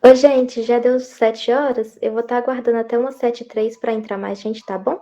Oi, gente, já deu 7 horas? Eu vou estar aguardando até umas 7h03 para entrar mais gente, tá bom?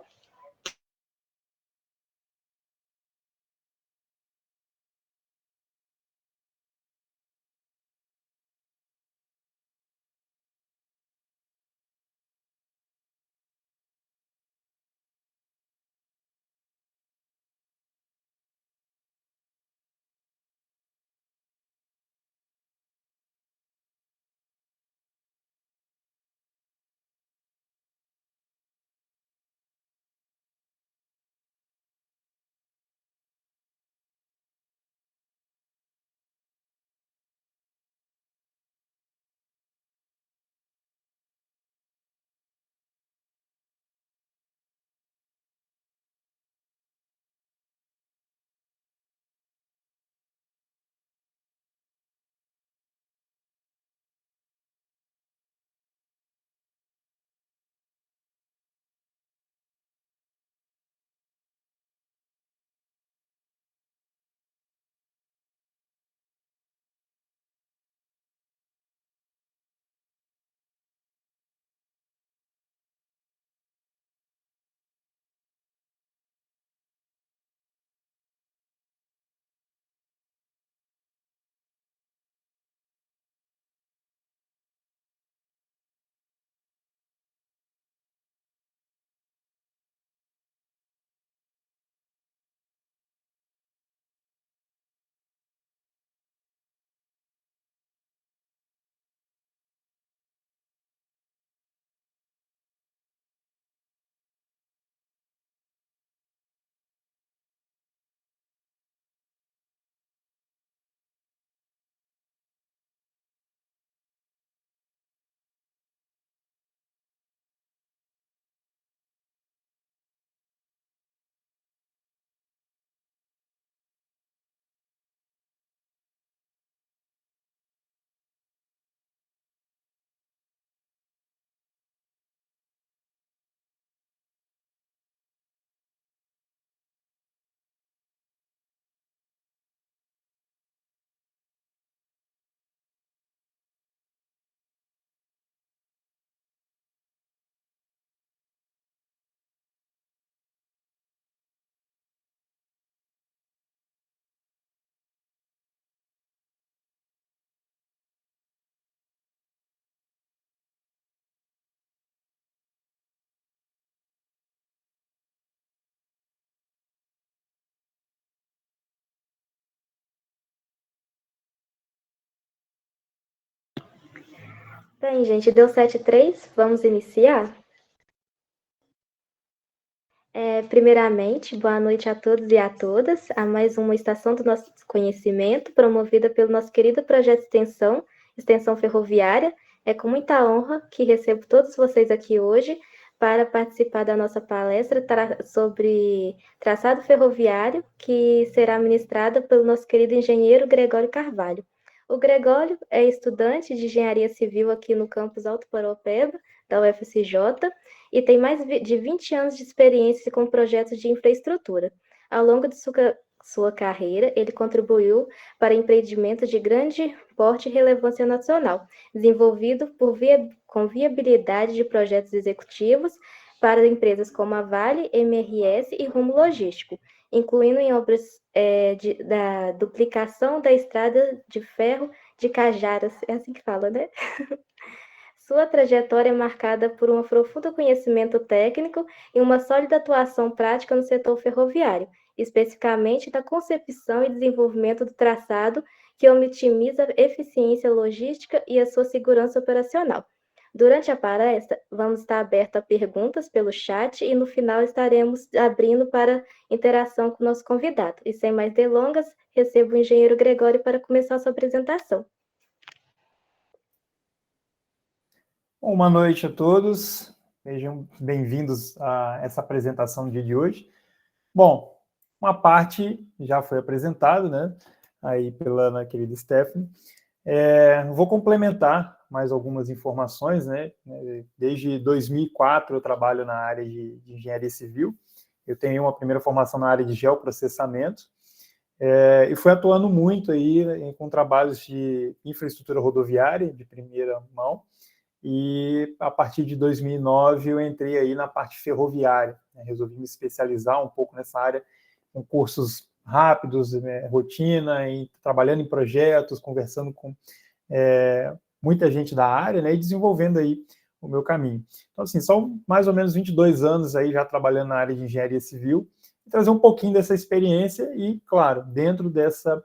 Bem, gente, deu 7h03, vamos iniciar? Primeiramente, boa noite a todos e a todas, a mais uma Estação do Nosso Conhecimento, promovida pelo nosso querido projeto de Extensão Ferroviária. É com muita honra que recebo todos vocês aqui hoje para participar da nossa palestra sobre traçado ferroviário, que será ministrada pelo nosso querido engenheiro Gregório Carvalho. O Gregório é estudante de engenharia civil aqui no campus Alto Paraopeba, da UFCJ, e tem mais de 20 anos de experiência com projetos de infraestrutura. Ao longo de sua carreira, ele contribuiu para empreendimentos de grande porte e relevância nacional, desenvolvido com viabilidade de projetos executivos para empresas como a Vale, MRS e Rumo Logístico, incluindo em obras da duplicação da estrada de ferro de Cajaras, é assim que fala, né? Sua trajetória é marcada por um profundo conhecimento técnico e uma sólida atuação prática no setor ferroviário, especificamente da concepção e desenvolvimento do traçado, que otimiza a eficiência logística e a sua segurança operacional. Durante a palestra, vamos estar abertos a perguntas pelo chat e no final estaremos abrindo para interação com o nosso convidado. E sem mais delongas, recebo o engenheiro Gregório para começar a sua apresentação. Boa noite a todos, sejam bem-vindos a essa apresentação do dia de hoje. Bom, uma parte já foi apresentada, né, aí pela querida Stephanie. Vou complementar mais algumas informações, né, desde 2004 eu trabalho na área de engenharia civil, eu tenho uma primeira formação na área de geoprocessamento, E foi atuando muito aí com trabalhos de infraestrutura rodoviária de primeira mão, e a partir de 2009 eu entrei aí na parte ferroviária, né? Resolvi me especializar um pouco nessa área, com cursos rápidos, né, rotina, e trabalhando em projetos, conversando com muita gente da área, né, e desenvolvendo aí o meu caminho. Então, assim, são mais ou menos 22 anos aí já trabalhando na área de engenharia civil, e trazer um pouquinho dessa experiência e, claro, dentro dessa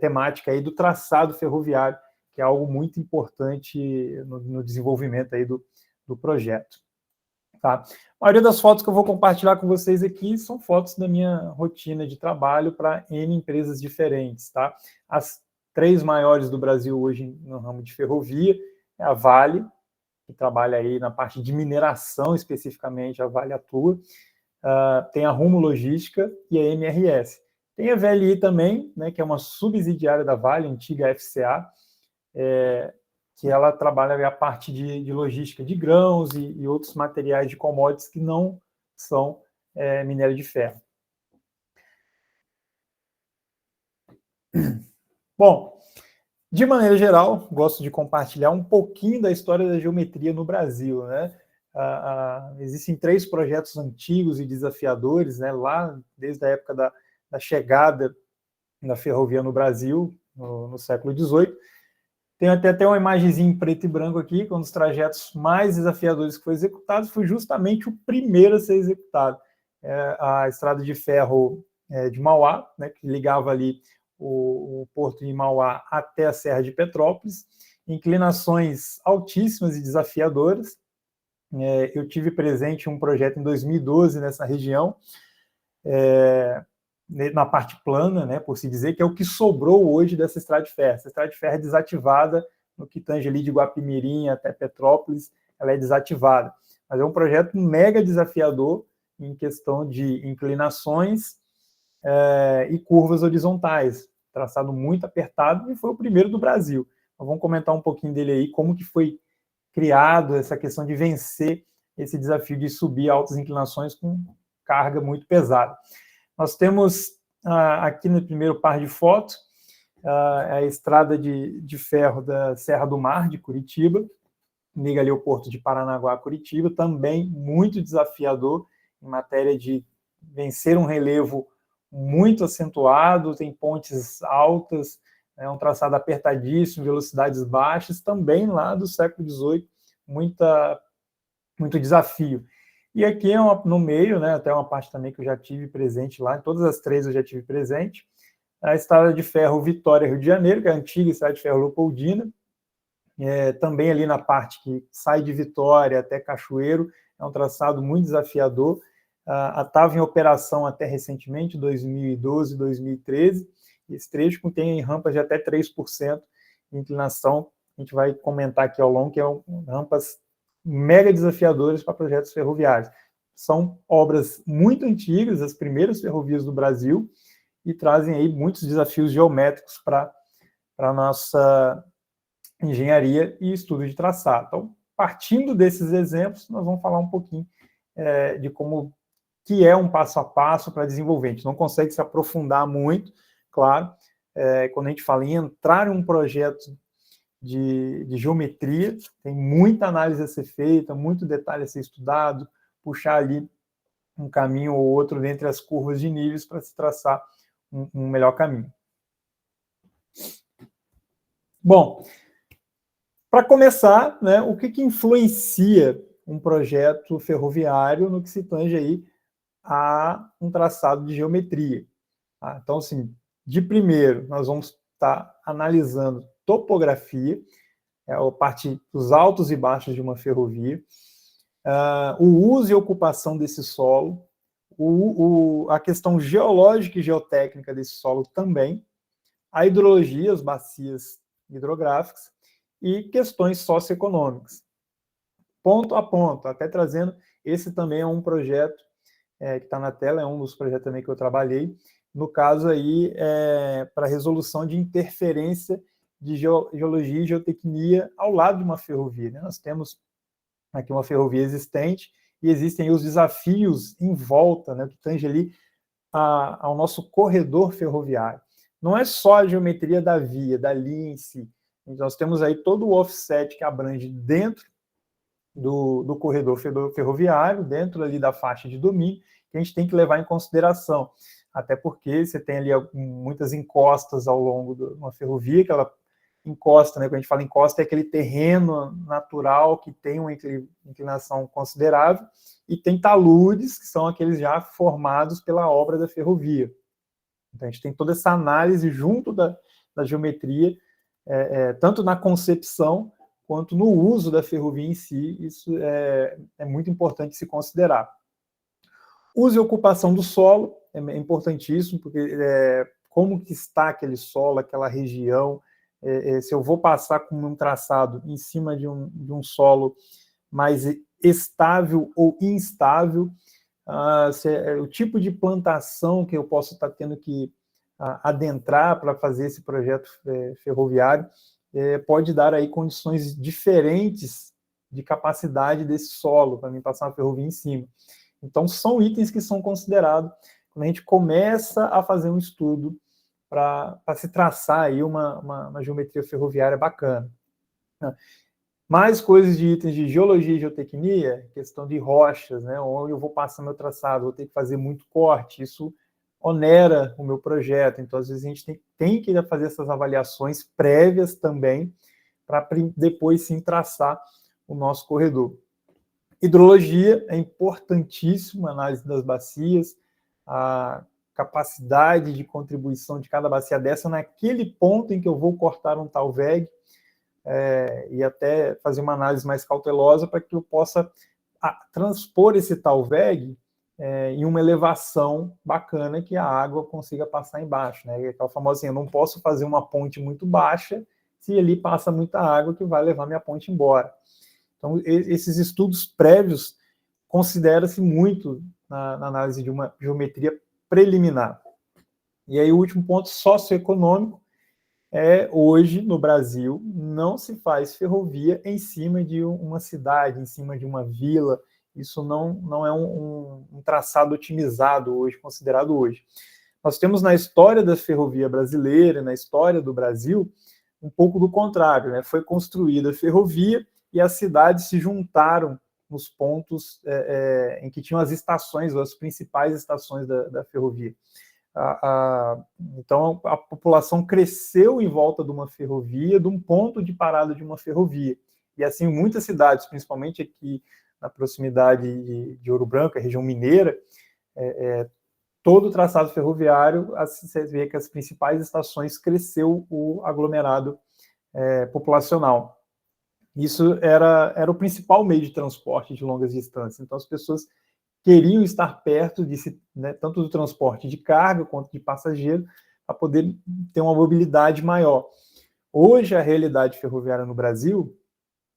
temática aí do traçado ferroviário, que é algo muito importante no desenvolvimento aí do projeto. Tá? A maioria das fotos que eu vou compartilhar com vocês aqui são fotos da minha rotina de trabalho para N empresas diferentes. Tá? As 3 maiores do Brasil hoje no ramo de ferrovia é a Vale, que trabalha aí na parte de mineração especificamente, a Vale atua. Tem a Rumo Logística e a MRS. Tem a VLI também, né, que é uma subsidiária da Vale, antiga FCA, que ela trabalha a parte de logística de grãos e outros materiais de commodities que não são minério de ferro. Bom, de maneira geral, gosto de compartilhar um pouquinho da história da geometria no Brasil, né? Existem 3 projetos antigos e desafiadores, né, lá desde a época da chegada da ferrovia no Brasil, no século XVIII. Tem até uma imagenzinha em preto e branco aqui, que um dos trajetos mais desafiadores que foi executado foi justamente o primeiro a ser executado. A estrada de ferro de Mauá, né, que ligava ali o porto de Mauá até a Serra de Petrópolis, inclinações altíssimas e desafiadoras. Eu tive presente um projeto em 2012 nessa região, na parte plana, né, por se dizer, que é o que sobrou hoje dessa estrada de ferro. Essa estrada de ferro é desativada no que tange ali de Guapimirim até Petrópolis, ela é desativada. Mas é um projeto mega desafiador em questão de inclinações e curvas horizontais, traçado muito apertado, e foi o primeiro do Brasil. Então, vamos comentar um pouquinho dele aí, como que foi criado essa questão de vencer esse desafio de subir altas inclinações com carga muito pesada. Nós temos aqui no primeiro par de fotos a estrada de ferro da Serra do Mar, de Curitiba, liga ali o porto de Paranaguá a Curitiba, também muito desafiador em matéria de vencer um relevo muito acentuado, tem pontes altas, é um traçado apertadíssimo, velocidades baixas, também lá do século XVIII, muito desafio. E aqui no meio, né, até uma parte também que eu já tive presente lá, em todas as 3 eu já tive presente, a estrada de ferro Vitória, Rio de Janeiro, que é a antiga estrada de ferro Leopoldina, também ali na parte que sai de Vitória até Cachoeiro, é um traçado muito desafiador, estava em operação até recentemente, 2012, 2013, esse trecho contém rampas de até 3% de inclinação, a gente vai comentar aqui ao longo, que são rampas mega desafiadoras para projetos ferroviários. São obras muito antigas, as primeiras ferrovias do Brasil, e trazem aí muitos desafios geométricos para a nossa engenharia e estudo de traçado. Então, partindo desses exemplos, nós vamos falar um pouquinho de como que é um passo a passo para desenvolver. A gente não consegue se aprofundar muito, claro, quando a gente fala em entrar em um projeto de geometria, tem muita análise a ser feita, muito detalhe a ser estudado, puxar ali um caminho ou outro dentre as curvas de níveis para se traçar um melhor caminho. Bom, para começar, né, o que influencia um projeto ferroviário no que se tange aí a um traçado de geometria? Então, assim, de primeiro, nós vamos estar analisando topografia, a parte dos altos e baixos de uma ferrovia, o uso e ocupação desse solo, a questão geológica e geotécnica desse solo também, a hidrologia, as bacias hidrográficas e questões socioeconômicas. Ponto a ponto, até trazendo, esse também é um projeto que está na tela, é um dos projetos também que eu trabalhei, no caso aí, para resolução de interferência de geologia e geotecnia ao lado de uma ferrovia, né? Nós temos aqui uma ferrovia existente e existem aí os desafios em volta, né, que tange ali ao nosso corredor ferroviário. Não é só a geometria da via, da linha em si. Nós temos aí todo o offset que abrange dentro do corredor ferroviário, dentro ali da faixa de domínio, que a gente tem que levar em consideração. Até porque você tem ali muitas encostas ao longo de uma ferrovia, que ela encosta, né? Quando a gente fala encosta, é aquele terreno natural que tem uma inclinação considerável, e tem taludes, que são aqueles já formados pela obra da ferrovia. Então, a gente tem toda essa análise junto da geometria, tanto na concepção quanto no uso da ferrovia em si. Isso é muito importante se considerar. Uso e ocupação do solo é importantíssimo, porque como que está aquele solo, aquela região, se eu vou passar com um traçado em cima de um solo mais estável ou instável, o tipo de plantação que eu posso estar tendo que adentrar para fazer esse projeto ferroviário pode dar aí condições diferentes de capacidade desse solo para mim passar uma ferrovia em cima. Então, são itens que são considerados quando a gente começa a fazer um estudo para se traçar aí uma geometria ferroviária bacana. Mais coisas de itens de geologia e geotecnia, questão de rochas, né, onde eu vou passar meu traçado, vou ter que fazer muito corte, isso onera o meu projeto. Então, às vezes, a gente tem que fazer essas avaliações prévias também, para depois sim traçar o nosso corredor. Hidrologia é importantíssimo, a análise das bacias, a capacidade de contribuição de cada bacia dessa naquele ponto em que eu vou cortar um tal VEG, e até fazer uma análise mais cautelosa para que eu possa transpor esse tal VEG em uma elevação bacana que a água consiga passar embaixo. Né? Aquela famosa assim, eu não posso fazer uma ponte muito baixa se ali passa muita água que vai levar minha ponte embora. Então, esses estudos prévios considera-se muito na análise de uma geometria preliminar. E aí o último ponto, socioeconômico, hoje no Brasil não se faz ferrovia em cima de uma cidade, em cima de uma vila. Isso não é um traçado otimizado hoje, considerado hoje. Nós temos na história da ferrovia brasileira, na história do Brasil, um pouco do contrário, né? Foi construída a ferrovia e as cidades se juntaram nos pontos em que tinham as estações, as principais estações da ferrovia. Então, a população cresceu em volta de uma ferrovia, de um ponto de parada de uma ferrovia. E assim, muitas cidades, principalmente aqui na proximidade de Ouro Branco, a região mineira, todo o traçado ferroviário, você vê que as principais estações cresceu o aglomerado populacional. Isso era o principal meio de transporte de longas distâncias. Então, as pessoas queriam estar perto né, tanto do transporte de carga quanto de passageiro, para poder ter uma mobilidade maior. Hoje, a realidade ferroviária no Brasil,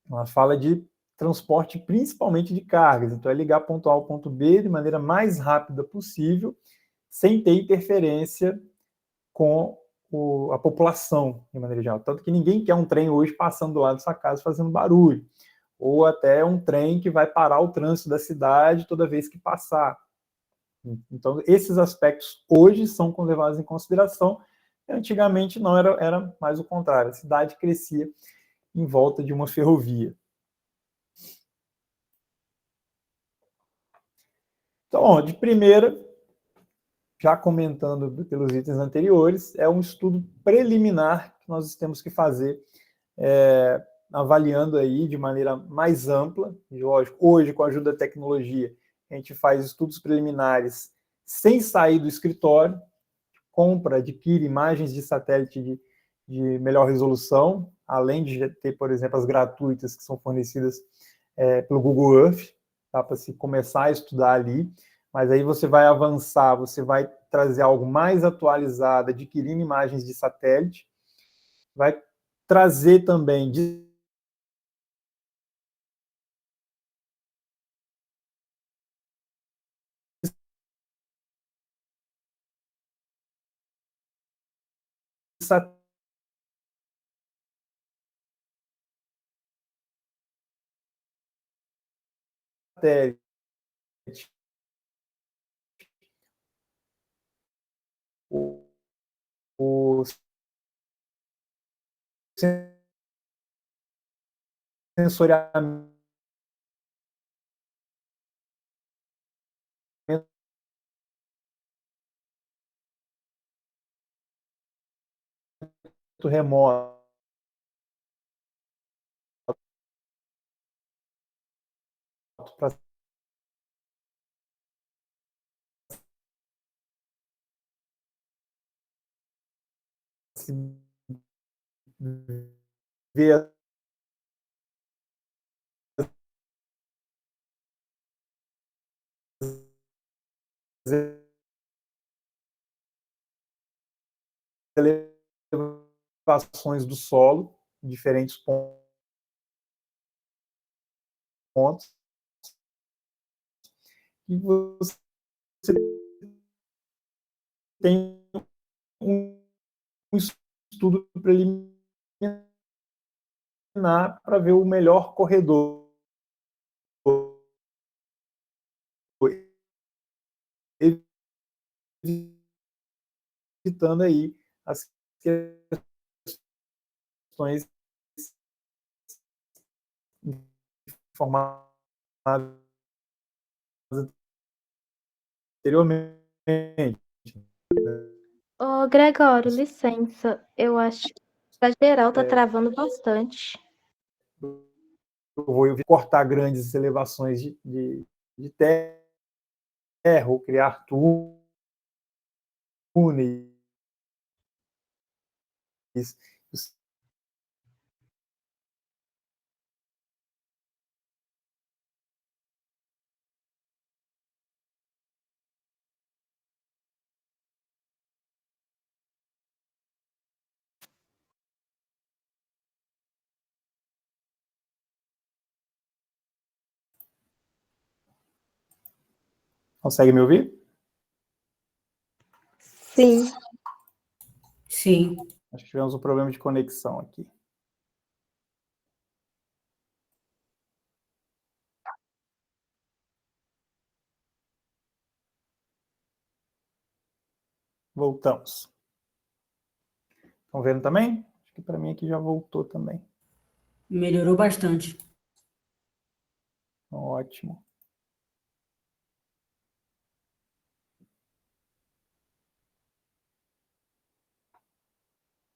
ela fala de transporte principalmente de cargas. Então, é ligar ponto A ao ponto B de maneira mais rápida possível, sem ter interferência com a população, de maneira geral. Tanto que ninguém quer um trem hoje passando do lado da sua casa fazendo barulho, ou até um trem que vai parar o trânsito da cidade toda vez que passar. Então, esses aspectos hoje são levados em consideração. Antigamente não, era mais o contrário. A cidade crescia em volta de uma ferrovia. Então, de primeira, já comentando pelos itens anteriores, é um estudo preliminar que nós temos que fazer, avaliando aí de maneira mais ampla. E, lógico, hoje, com a ajuda da tecnologia, a gente faz estudos preliminares sem sair do escritório, compra, adquire imagens de satélite de melhor resolução, além de ter, por exemplo, as gratuitas que são fornecidas pelo Google Earth, tá, para se começar a estudar ali, mas aí você vai avançar, você vai trazer algo mais atualizado, adquirindo imagens de satélite, vai trazer também de satélite, o sensoriamento remoto para se ver as elevações do solo, em diferentes pontos, e você tem um estudo preliminar para ver o melhor corredor, evitando aí as questões informadas anteriormente. Ô, Gregório, licença. Eu acho que pra geral tá travando bastante. Eu vou cortar grandes elevações de terra ou criar túneis. Consegue me ouvir? Sim. Sim. Acho que tivemos um problema de conexão aqui. Voltamos. Estão vendo também? Acho que para mim aqui já voltou também. Melhorou bastante. Ótimo.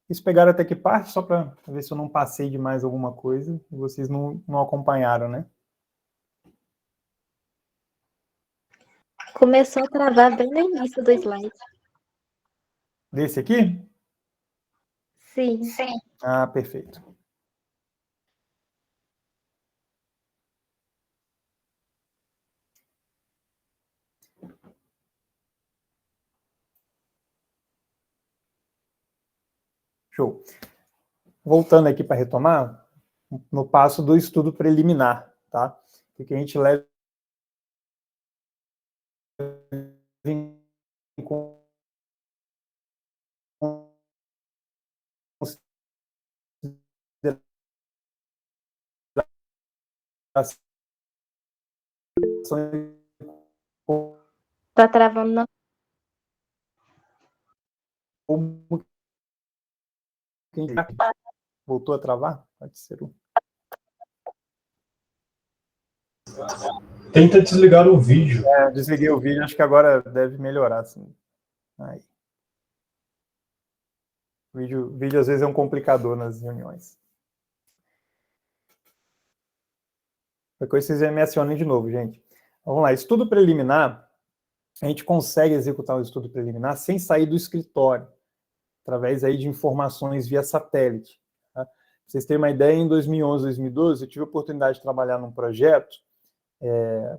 Vocês pegaram até que parte, só para ver se eu não passei de mais alguma coisa e vocês não acompanharam, né? Começou a travar bem no início do slide. Desse aqui? Sim. Ah, perfeito. Show. Voltando aqui para retomar, no passo do estudo preliminar, tá? O que a gente leva em consideração Tá travando na... como voltou a travar? Pode ser um. Tenta desligar o vídeo. Desliguei o vídeo, acho que agora deve melhorar. Assim. Aí. O vídeo às vezes é um complicador nas reuniões. Depois vocês me acionem de novo, gente. Vamos lá, estudo preliminar, a gente consegue executar o estudo preliminar sem sair do escritório, através aí de informações via satélite. Tá? Pra vocês terem uma ideia, em 2011, 2012, eu tive a oportunidade de trabalhar num projeto,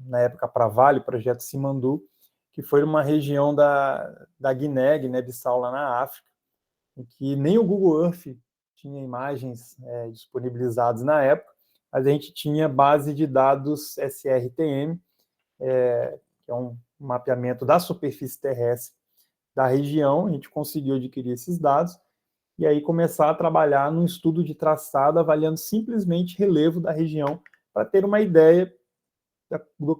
na época para Vale, o projeto Simandu, que foi numa região da Guiné-Bissau, lá na África, em que nem o Google Earth tinha imagens disponibilizadas na época, mas a gente tinha base de dados SRTM, que é um mapeamento da superfície terrestre da região. A gente conseguiu adquirir esses dados e aí começar a trabalhar num estudo de traçado, avaliando simplesmente relevo da região, para ter uma ideia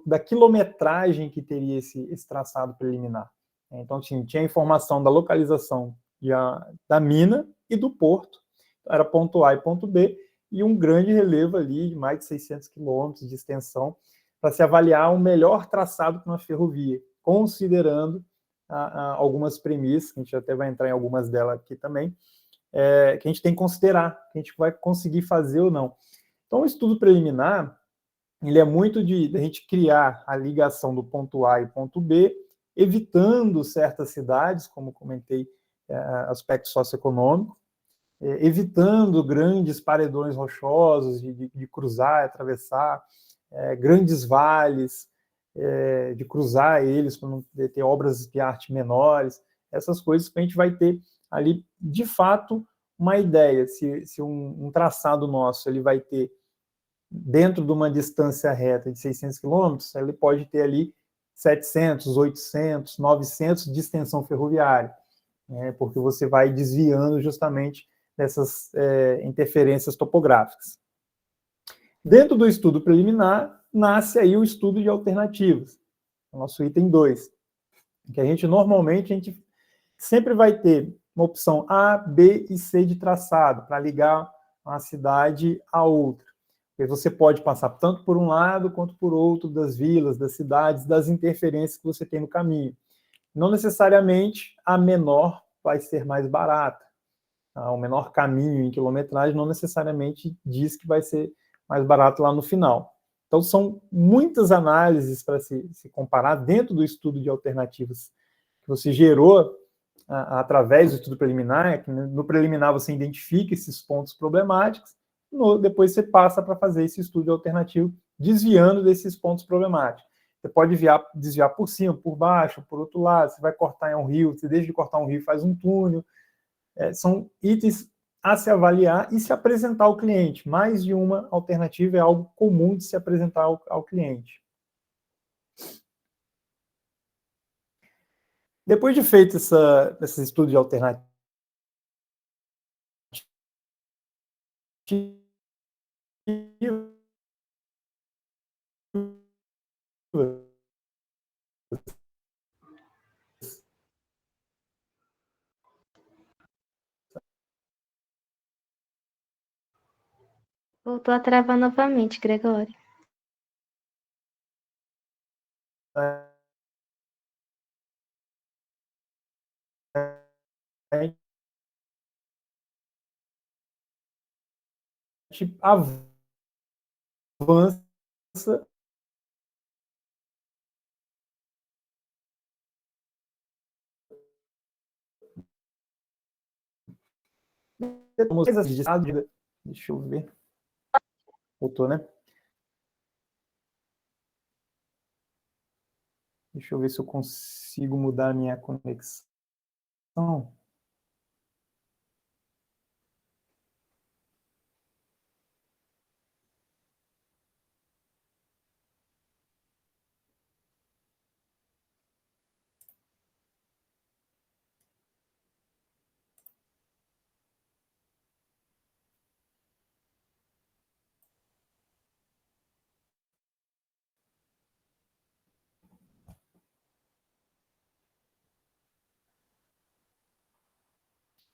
da quilometragem que teria esse traçado preliminar. Então, assim, tinha a informação da localização da mina e do porto, era ponto A e ponto B, e um grande relevo ali de mais de 600 quilômetros de extensão para se avaliar o melhor traçado para uma ferrovia, considerando algumas premissas, que a gente até vai entrar em algumas delas aqui também, que a gente tem que considerar, que a gente vai conseguir fazer ou não. Então, o estudo preliminar, ele é muito de a gente criar a ligação do ponto A e ponto B, evitando certas cidades, como comentei, aspecto socioeconômico, evitando grandes paredões rochosos de cruzar, atravessar, grandes vales, de cruzar eles para não ter obras de arte menores, essas coisas que a gente vai ter ali, de fato, uma ideia, se um traçado nosso ele vai ter, dentro de uma distância reta de 600 quilômetros, ele pode ter ali 700, 800, 900 de extensão ferroviária, porque você vai desviando justamente dessas interferências topográficas. Dentro do estudo preliminar, nasce aí o estudo de alternativas, o nosso item 2, que a gente normalmente sempre vai ter uma opção A, B e C de traçado, para ligar uma cidade a outra. E você pode passar tanto por um lado quanto por outro das vilas, das cidades, das interferências que você tem no caminho. Não necessariamente a menor vai ser mais barata. O menor caminho em quilometragem não necessariamente diz que vai ser mais barato lá no final. Então, são muitas análises para se comparar dentro do estudo de alternativas que você gerou através do estudo preliminar. No preliminar você identifica esses pontos problemáticos, depois você passa para fazer esse estudo alternativo, desviando desses pontos problemáticos. Você pode desviar por cima, por baixo, por outro lado, você vai cortar em um rio, você deixa de cortar um rio, faz um túnel. São itens a se avaliar e se apresentar ao cliente. Mais de uma alternativa é algo comum de se apresentar ao cliente. Depois de feito esse estudo de alternativa, Voltou a travar novamente, Gregório. a gente avança deixa eu ver. Voltou, né? Deixa eu ver se eu consigo mudar a minha conexão.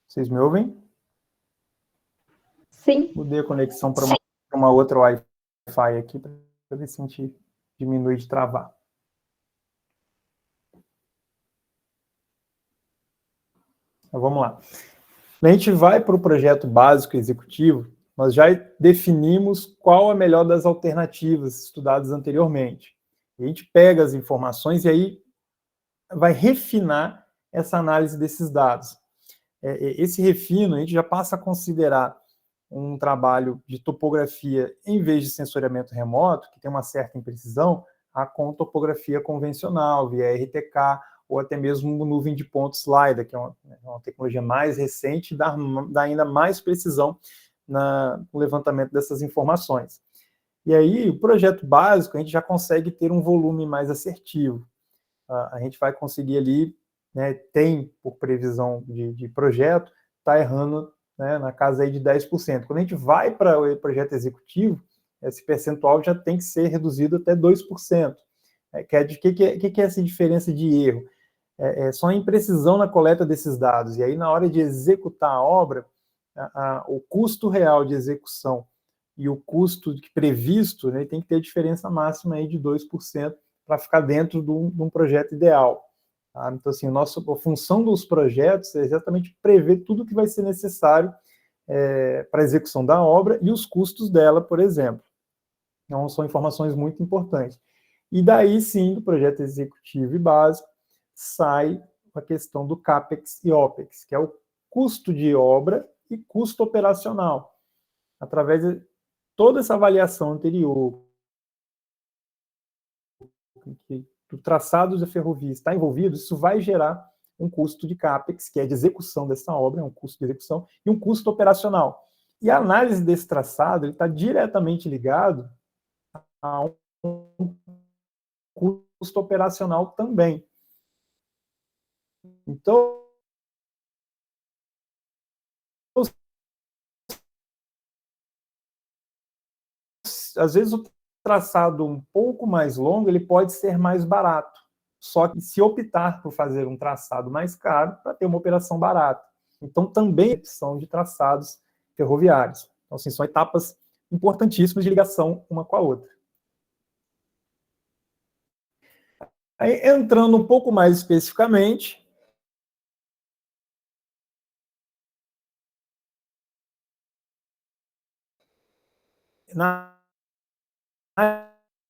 Vocês me ouvem? Sim. Mudei a conexão para uma outra Wi-Fi aqui, para ver se a gente diminui de travar. Então, vamos lá. A gente vai para o projeto básico executivo, nós já definimos qual a melhor das alternativas estudadas anteriormente. A gente pega as informações e aí vai refinar essa análise desses dados. Esse refino, a gente já passa a considerar um trabalho de topografia, em vez de sensoriamento remoto, que tem uma certa imprecisão, com topografia convencional, via RTK, ou até mesmo nuvem de pontos LiDAR, que é uma tecnologia mais recente e dá ainda mais precisão no levantamento dessas informações. E aí, o projeto básico, a gente já consegue ter um volume mais assertivo. A gente vai conseguir ali, tem, por previsão de projeto, está errando, na casa aí de 10%. Quando a gente vai para o projeto executivo, esse percentual já tem que ser reduzido até 2%. O que é essa diferença de erro? só a imprecisão na coleta desses dados. E aí, na hora de executar a obra, o custo real de execução e o custo previsto, né, tem que ter diferença máxima aí de 2% para ficar dentro de um projeto ideal. Tá? Então, assim, a função dos projetos é exatamente prever tudo que vai ser necessário para a execução da obra e os custos dela, por exemplo. Então, são informações muito importantes. E daí, sim, do projeto executivo e básico, sai a questão do CAPEX e OPEX, que é o custo de obra e custo operacional. Através de toda essa avaliação anterior, que o traçado da ferrovia está envolvido, isso vai gerar um custo de CAPEX, que é de execução dessa obra, é um custo de execução, e um custo operacional. E a análise desse traçado está diretamente ligado a um custo operacional também. Então, às vezes o traçado um pouco mais longo, ele pode ser mais barato. Só que se optar por fazer um traçado mais caro, para ter uma operação barata. Então, também são de traçados ferroviários. Então, assim, são etapas importantíssimas de ligação uma com a outra. Aí, entrando um pouco mais especificamente, na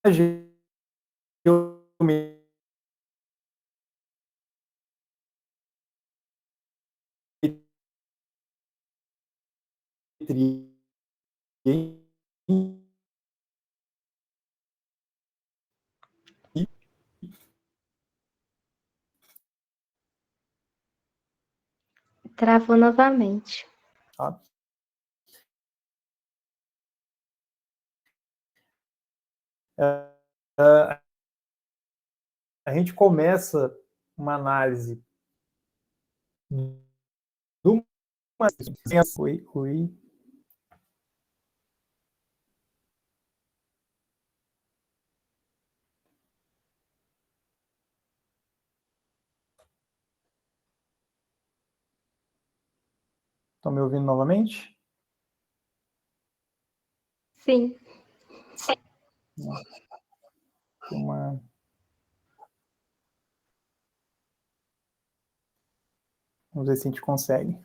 geometria Travou novamente. tá? A gente começa uma análise do Oi. Estão me ouvindo novamente? Sim. Uma... Vamos ver se a gente consegue.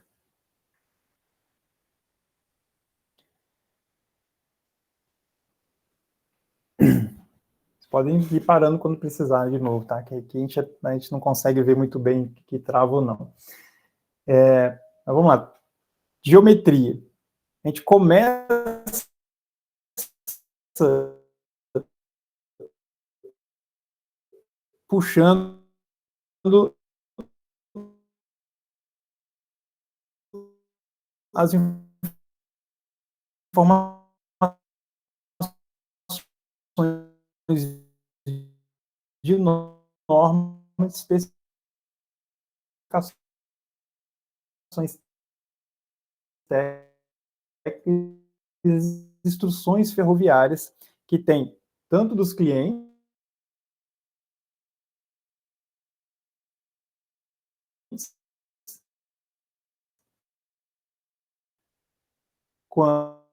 Vocês podem ir parando quando precisar de novo, tá? Que aqui a gente não consegue ver muito bem que trava ou não. Mas vamos lá. Geometria. A gente começa puxando as informações de normas, especificações técnicas, instruções ferroviárias que tem tanto dos clientes quanto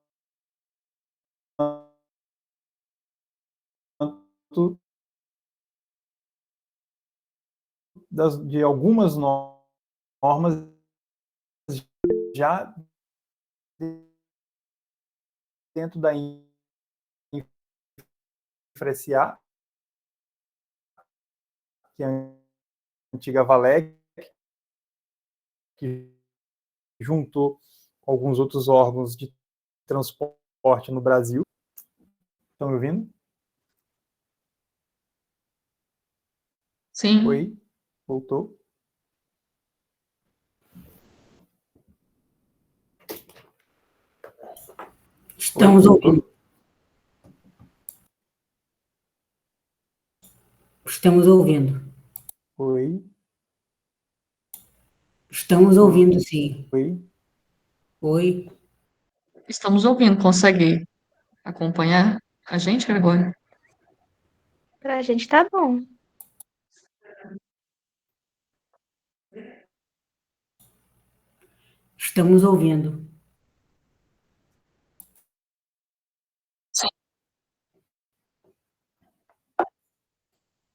de algumas normas já dentro da InfraSA, que é a antiga Valeg, que juntou alguns outros órgãos de transporte no Brasil. Estão me ouvindo? Sim. Oi? Voltou? Estamos ouvindo. Estamos ouvindo. Oi? Estamos ouvindo, sim. Oi? Oi. Estamos ouvindo. Consegue acompanhar a gente agora? Pra gente tá bom. Estamos ouvindo. Sim.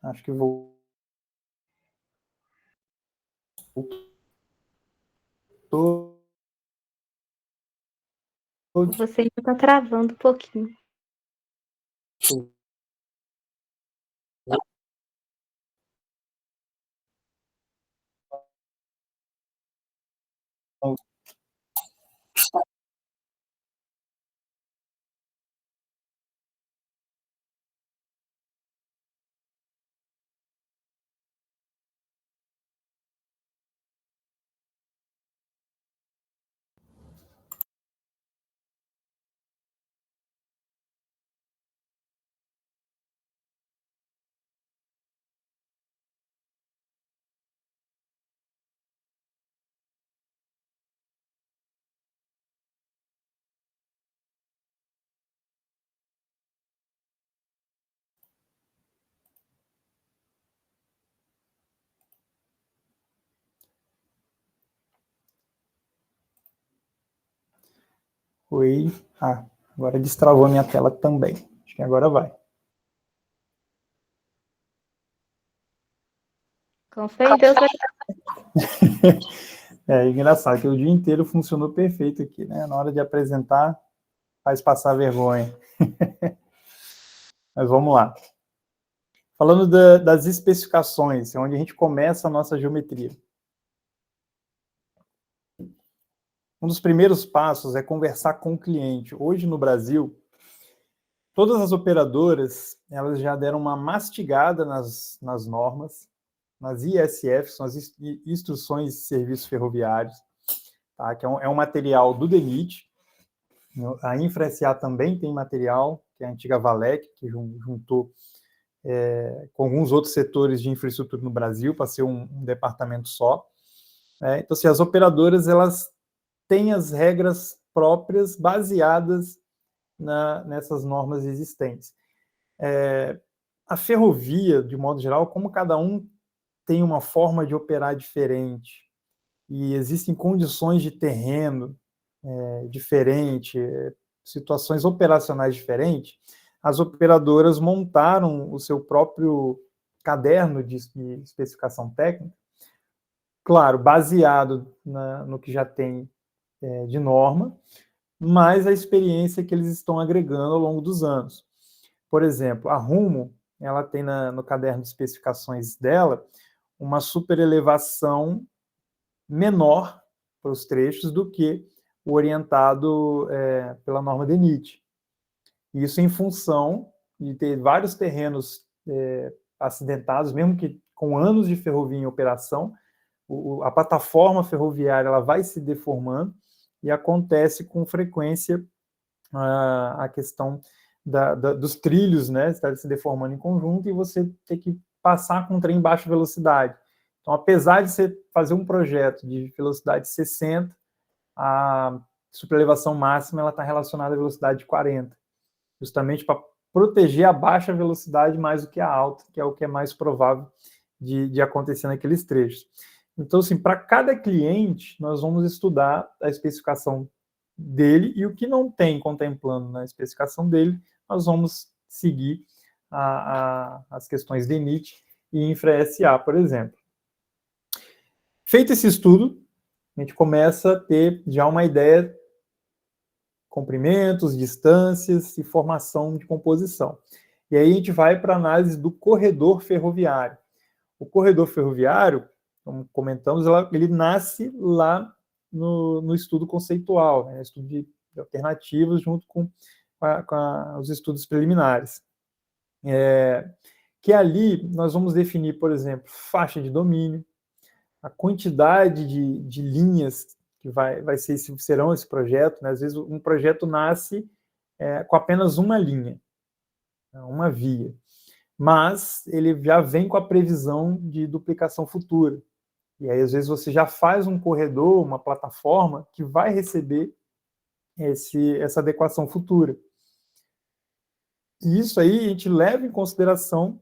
Acho que vou. Você ainda está travando um pouquinho. Oi. Agora destravou a minha tela também. Acho que agora vai. Com fé em Deus vai É engraçado que o dia inteiro funcionou perfeito aqui, né? Na hora de apresentar, faz passar vergonha. Mas vamos lá. Falando das especificações, é onde a gente começa a nossa geometria. Um dos primeiros passos é conversar com o cliente. Hoje, no Brasil, todas as operadoras, elas já deram uma mastigada nas normas, nas ISF, são as Instruções de Serviços Ferroviários, tá? Que é um material do DENIT. A InfraSA também tem material, que é a antiga Valec, que juntou com alguns outros setores de infraestrutura no Brasil para ser um departamento só. Então, assim, as operadoras, elas têm as regras próprias baseadas nessas normas existentes. A ferrovia, de modo geral, como cada um tem uma forma de operar diferente e existem condições de terreno diferente, situações operacionais diferentes, as operadoras montaram o seu próprio caderno de especificação técnica, claro, baseado no que já tem de norma, mas a experiência que eles estão agregando ao longo dos anos. Por exemplo, a Rumo, ela tem no caderno de especificações dela uma superelevação menor para os trechos do que o orientado pela norma DENIT. Isso em função de ter vários terrenos acidentados, mesmo que com anos de ferrovia em operação, a plataforma ferroviária ela vai se deformando e acontece com frequência a questão dos trilhos, né, está se deformando em conjunto e você ter que passar com um trem em baixa velocidade. Então, apesar de você fazer um projeto de velocidade 60, a superelevação máxima ela está relacionada à velocidade de 40, justamente para proteger a baixa velocidade mais do que a alta, que é o que é mais provável de acontecer naqueles trechos. Então, assim, para cada cliente, nós vamos estudar a especificação dele e o que não tem contemplando na especificação dele, nós vamos seguir as questões DENIT e InfraSA, por exemplo. Feito esse estudo, a gente começa a ter já uma ideia comprimentos, distâncias e formação de composição. E aí a gente vai para a análise do corredor ferroviário. O corredor ferroviário, como comentamos, ele nasce lá no estudo conceitual, né, estudo de alternativas junto com os estudos preliminares. Que ali nós vamos definir, por exemplo, faixa de domínio, a quantidade de linhas que serão esse projeto, né? Às vezes um projeto nasce com apenas uma linha, uma via, mas ele já vem com a previsão de duplicação futura. E aí, às vezes, você já faz um corredor, uma plataforma, que vai receber essa adequação futura. E isso aí a gente leva em consideração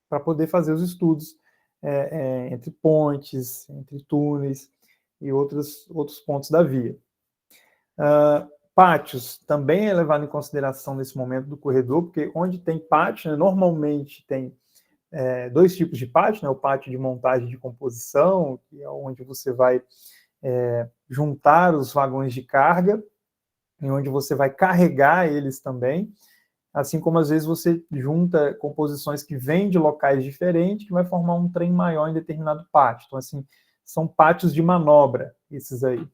para poder fazer os estudos entre pontes, entre túneis. e outros pontos da via. Pátios também é levado em consideração nesse momento do corredor, porque onde tem pátio, né, normalmente tem dois tipos de pátio, né, o pátio de montagem de composição, que é onde você vai juntar os vagões de carga, e onde você vai carregar eles também, assim como às vezes você junta composições que vêm de locais diferentes, que vai formar um trem maior em determinado pátio. Então, assim, são pátios de manobra, esses aí.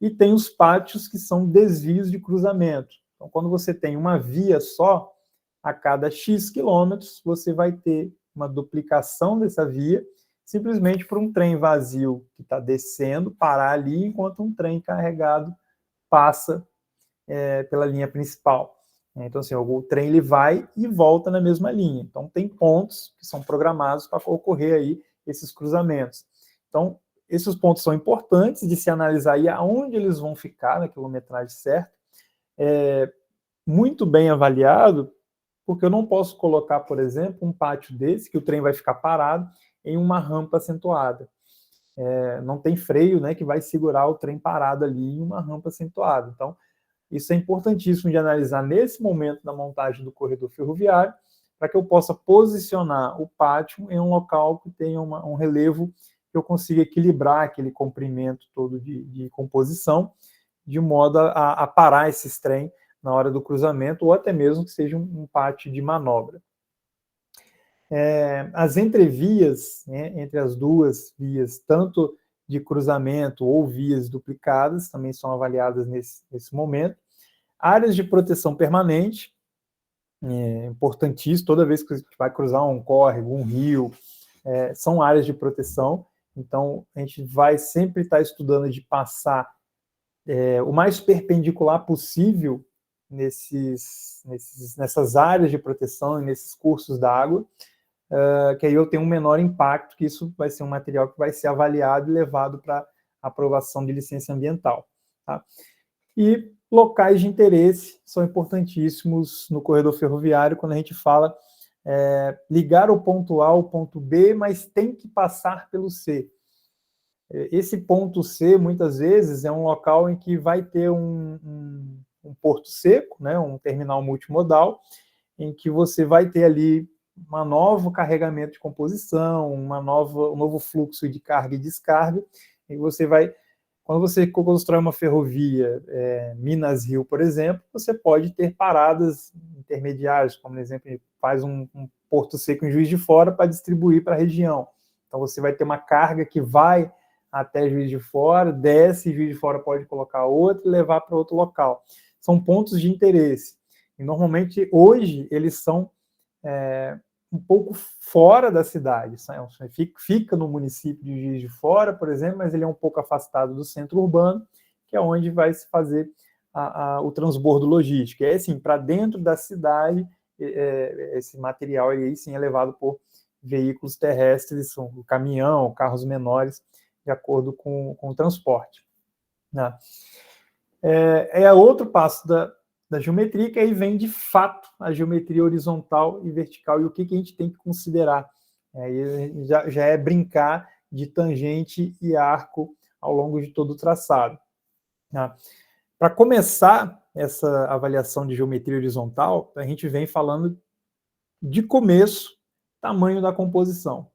E tem os pátios que são desvios de cruzamento. Então, quando você tem uma via só, a cada X quilômetros, você vai ter uma duplicação dessa via, simplesmente por um trem vazio que está descendo, parar ali, enquanto um trem carregado passa pela linha principal. Então, assim, o trem ele vai e volta na mesma linha. Então, tem pontos que são programados para ocorrer aí esses cruzamentos. Então, esses pontos são importantes de se analisar aí aonde eles vão ficar na quilometragem certa. Muito bem avaliado, porque eu não posso colocar, por exemplo, um pátio desse, que o trem vai ficar parado, em uma rampa acentuada. Não tem freio, né, que vai segurar o trem parado ali em uma rampa acentuada. Então, isso é importantíssimo de analisar nesse momento da montagem do corredor ferroviário, para que eu possa posicionar o pátio em um local que tenha um relevo que eu consiga equilibrar aquele comprimento todo de composição, de modo a parar esses trem na hora do cruzamento, ou até mesmo que seja um pátio de manobra. As entrevias, né, entre as duas vias, tanto de cruzamento ou vias duplicadas, também são avaliadas nesse momento. Áreas de proteção permanente, importantíssimo, toda vez que a gente vai cruzar um córrego, um rio, são áreas de proteção, então a gente vai sempre estar estudando de passar o mais perpendicular possível nessas áreas de proteção e nesses cursos d'água, que aí eu tenho um menor impacto, que isso vai ser um material que vai ser avaliado e levado para aprovação de licença ambiental. Tá? E locais de interesse são importantíssimos no corredor ferroviário, quando a gente fala ligar o ponto A ao ponto B, mas tem que passar pelo C. Esse ponto C, muitas vezes, é um local em que vai ter um porto seco, né, um terminal multimodal, em que você vai ter ali um novo carregamento de composição, um novo fluxo de carga e descarga, e você vai, quando você constrói uma ferrovia Minas-Rio, por exemplo, você pode ter paradas intermediárias, como, por exemplo, faz um porto seco em Juiz de Fora para distribuir para a região. Então, você vai ter uma carga que vai até Juiz de Fora, desce, Juiz de Fora pode colocar outra e levar para outro local. São pontos de interesse. E, normalmente, hoje, eles são um pouco fora da cidade. Fica no município de Juiz de Fora, por exemplo, mas ele é um pouco afastado do centro urbano, que é onde vai se fazer o transbordo logístico. É assim, para dentro da cidade, esse material aí sim é levado por veículos terrestres, o caminhão, carros menores, de acordo com o transporte. Né? Outro passo da geometria, que aí vem de fato a geometria horizontal e vertical, e o que a gente tem que considerar. Aí já é brincar de tangente e arco ao longo de todo o traçado. Né? Para começar essa avaliação de geometria horizontal, a gente vem falando de começo, tamanho da composição.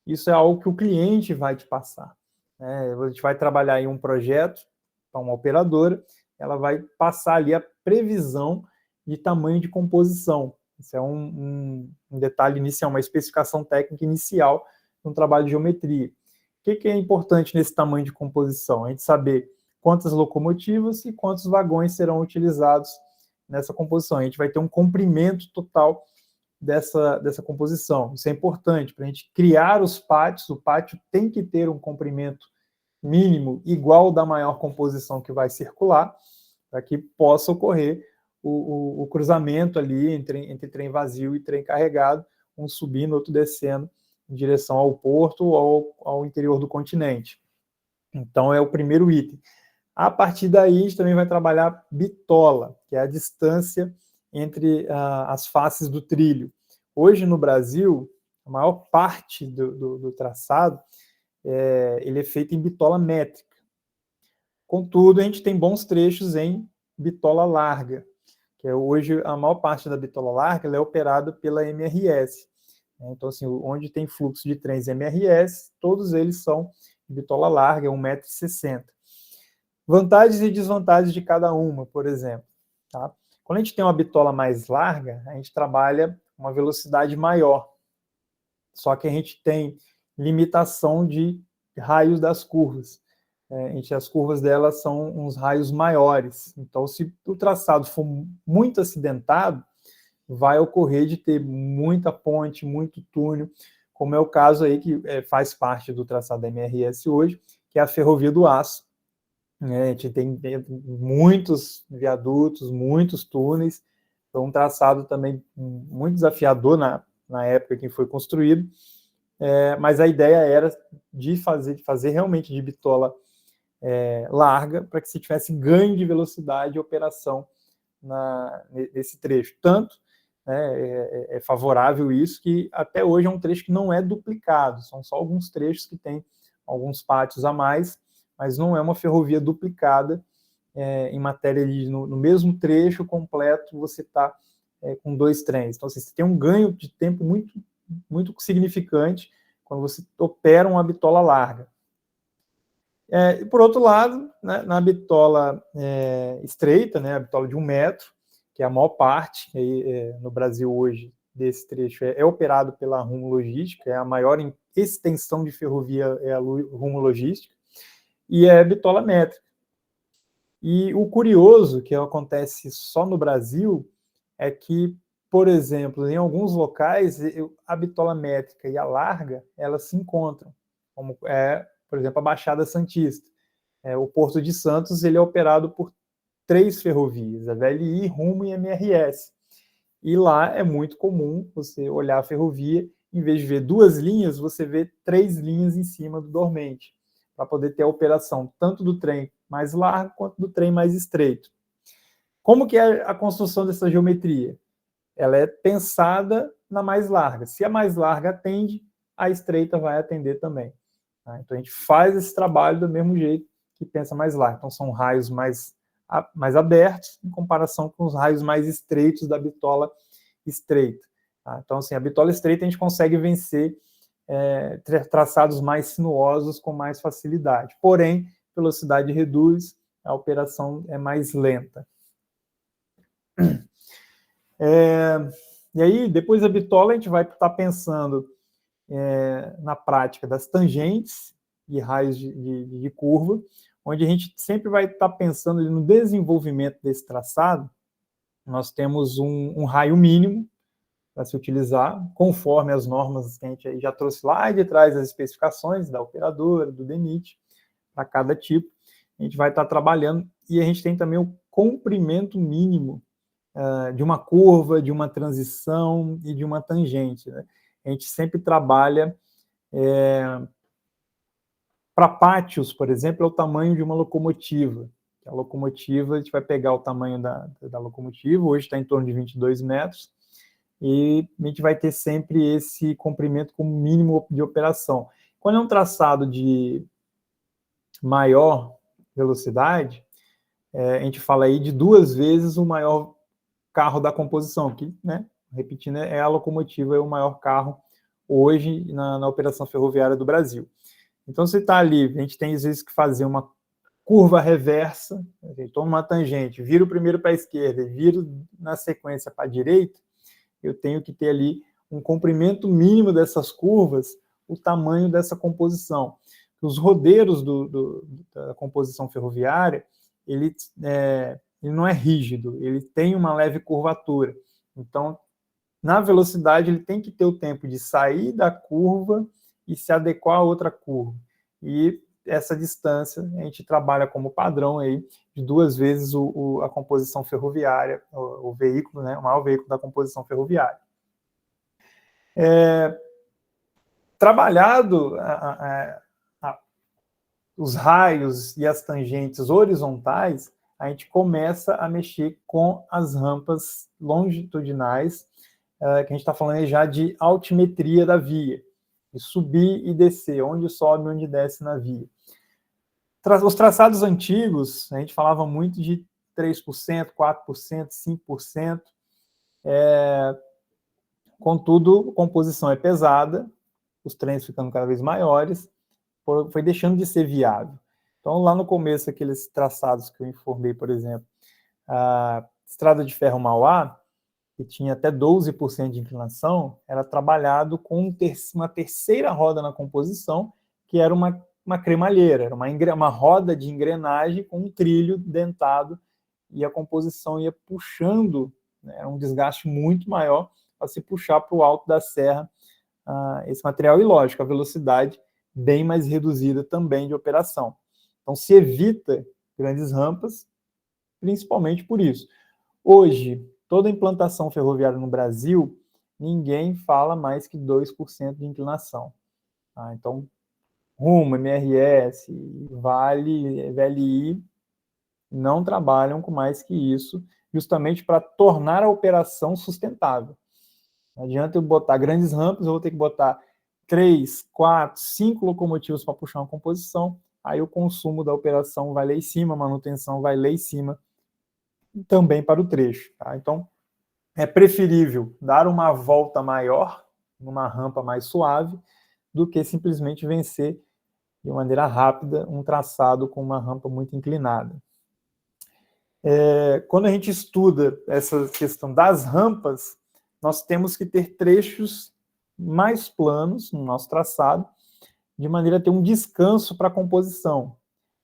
Isso é algo que o cliente vai te passar. A gente vai trabalhar em um projeto para uma operadora, ela vai passar ali a previsão de tamanho de composição. Isso é um detalhe inicial, uma especificação técnica inicial no trabalho de geometria. O que é importante nesse tamanho de composição? A gente saber quantas locomotivas e quantos vagões serão utilizados nessa composição. A gente vai ter um comprimento total dessa composição. Isso é importante para a gente criar os pátios. O pátio tem que ter um comprimento mínimo igual da maior composição que vai circular, para que possa ocorrer o cruzamento ali entre trem vazio e trem carregado, um subindo, outro descendo em direção ao porto ou ao interior do continente. Então, é o primeiro item. A partir daí, a gente também vai trabalhar bitola, que é a distância entre as faces do trilho. Hoje, no Brasil, a maior parte do traçado ele é feito em bitola métrica. Contudo, a gente tem bons trechos em bitola larga, que hoje a maior parte da bitola larga ela é operada pela MRS. Então, assim, onde tem fluxo de trens MRS, todos eles são bitola larga, 1,60 m. Vantagens e desvantagens de cada uma, por exemplo. Tá? Quando a gente tem uma bitola mais larga, a gente trabalha uma velocidade maior. Só que a gente tem limitação de raios das curvas. As curvas delas são uns raios maiores. Então, se o traçado for muito acidentado, vai ocorrer de ter muita ponte, muito túnel, como é o caso aí que faz parte do traçado da MRS hoje, que é a Ferrovia do Aço. A gente tem muitos viadutos, muitos túneis, foi um traçado também muito desafiador na época que foi construído, mas a ideia era de fazer realmente de bitola larga, para que se tivesse ganho de velocidade e operação nesse trecho. Tanto é favorável isso, que até hoje é um trecho que não é duplicado, são só alguns trechos que tem alguns pátios a mais, mas não é uma ferrovia duplicada em matéria de, no mesmo trecho completo, você está com 2 trens. Então, assim, você tem um ganho de tempo muito, muito significante quando você opera uma bitola larga. E por outro lado, né, na bitola estreita, né, a bitola de 1 metro, que é a maior parte no Brasil hoje desse trecho é operado pela Rumo Logística, é a maior extensão de ferrovia é a Rumo Logística, e é bitola métrica. E o curioso, que acontece só no Brasil, é que, por exemplo, em alguns locais, a bitola métrica e a larga, elas se encontram, como por exemplo, a Baixada Santista. O Porto de Santos ele é operado por 3 ferrovias, a VLI, Rumo e MRS. E lá é muito comum você olhar a ferrovia, em vez de ver 2 linhas, você vê 3 linhas em cima do dormente, para poder ter a operação tanto do trem mais largo quanto do trem mais estreito. Como que é a construção dessa geometria? Ela é pensada na mais larga. Se a mais larga atende, a estreita vai atender também. Então a gente faz esse trabalho do mesmo jeito que pensa mais largo. Então são raios mais abertos em comparação com os raios mais estreitos da bitola estreita. Então, assim, a bitola estreita a gente consegue vencer traçados mais sinuosos com mais facilidade. Porém, velocidade reduz, a operação é mais lenta. E aí, depois da bitola, a gente vai estar pensando na prática das tangentes e raios de curva, onde a gente sempre vai estar pensando no desenvolvimento desse traçado. Nós temos um raio mínimo para se utilizar, conforme as normas que a gente já trouxe lá de trás, as especificações da operadora, do DENIT, para cada tipo. A gente vai estar trabalhando, e a gente tem também o comprimento mínimo de uma curva, de uma transição e de uma tangente. Né? A gente sempre trabalha para pátios, por exemplo, é o tamanho de uma locomotiva. A locomotiva, a gente vai pegar o tamanho da locomotiva, hoje está em torno de 22 metros, e a gente vai ter sempre esse comprimento como mínimo de operação. Quando é um traçado de maior velocidade, a gente fala aí de 2 vezes o maior carro da composição, que, né, repetindo, é a locomotiva, é o maior carro hoje na operação ferroviária do Brasil. Então, você está ali, a gente tem às vezes que fazer uma curva reversa, estou numa tangente, viro primeiro para a esquerda e viro na sequência para a direita, eu tenho que ter ali um comprimento mínimo dessas curvas, o tamanho dessa composição. Os rodeiros da composição ferroviária, ele não é rígido, ele tem uma leve curvatura. Então, na velocidade, ele tem que ter o tempo de sair da curva e se adequar a outra curva. E essa distância a gente trabalha como padrão aí de 2 vezes a composição ferroviária, o veículo, né, o maior veículo da composição ferroviária. Trabalhado os raios e as tangentes horizontais, a gente começa a mexer com as rampas longitudinais, que a gente está falando já de altimetria da via, de subir e descer, onde sobe e onde desce na via. Os traçados antigos, a gente falava muito de 3%, 4%, 5%. Contudo, a composição é pesada, os trens ficando cada vez maiores, foi deixando de ser viável. Então, lá no começo, aqueles traçados que eu informei, por exemplo, a Estrada de Ferro Mauá, que tinha até 12% de inclinação, era trabalhado com uma terceira roda na composição, que era uma cremalheira, era uma roda de engrenagem com um trilho dentado, e a composição ia puxando, né, era um desgaste muito maior para se puxar para o alto da serra esse material, e lógico, a velocidade bem mais reduzida também de operação. Então, se evita grandes rampas, principalmente por isso. Hoje, toda a implantação ferroviária no Brasil, ninguém fala mais que 2% de inclinação. Tá? Então, Rumo, MRS, Vale, VLI, não trabalham com mais que isso, justamente para tornar a operação sustentável. Não adianta eu botar grandes rampas, eu vou ter que botar 3, 4, 5 locomotivas para puxar uma composição, aí o consumo da operação vai lá em cima, a manutenção vai lá em cima, também para o trecho. Tá? Então, é preferível dar uma volta maior, numa rampa mais suave, do que simplesmente vencer de maneira rápida um traçado com uma rampa muito inclinada. Quando a gente estuda essa questão das rampas, nós temos que ter trechos mais planos no nosso traçado, de maneira a ter um descanso para a composição.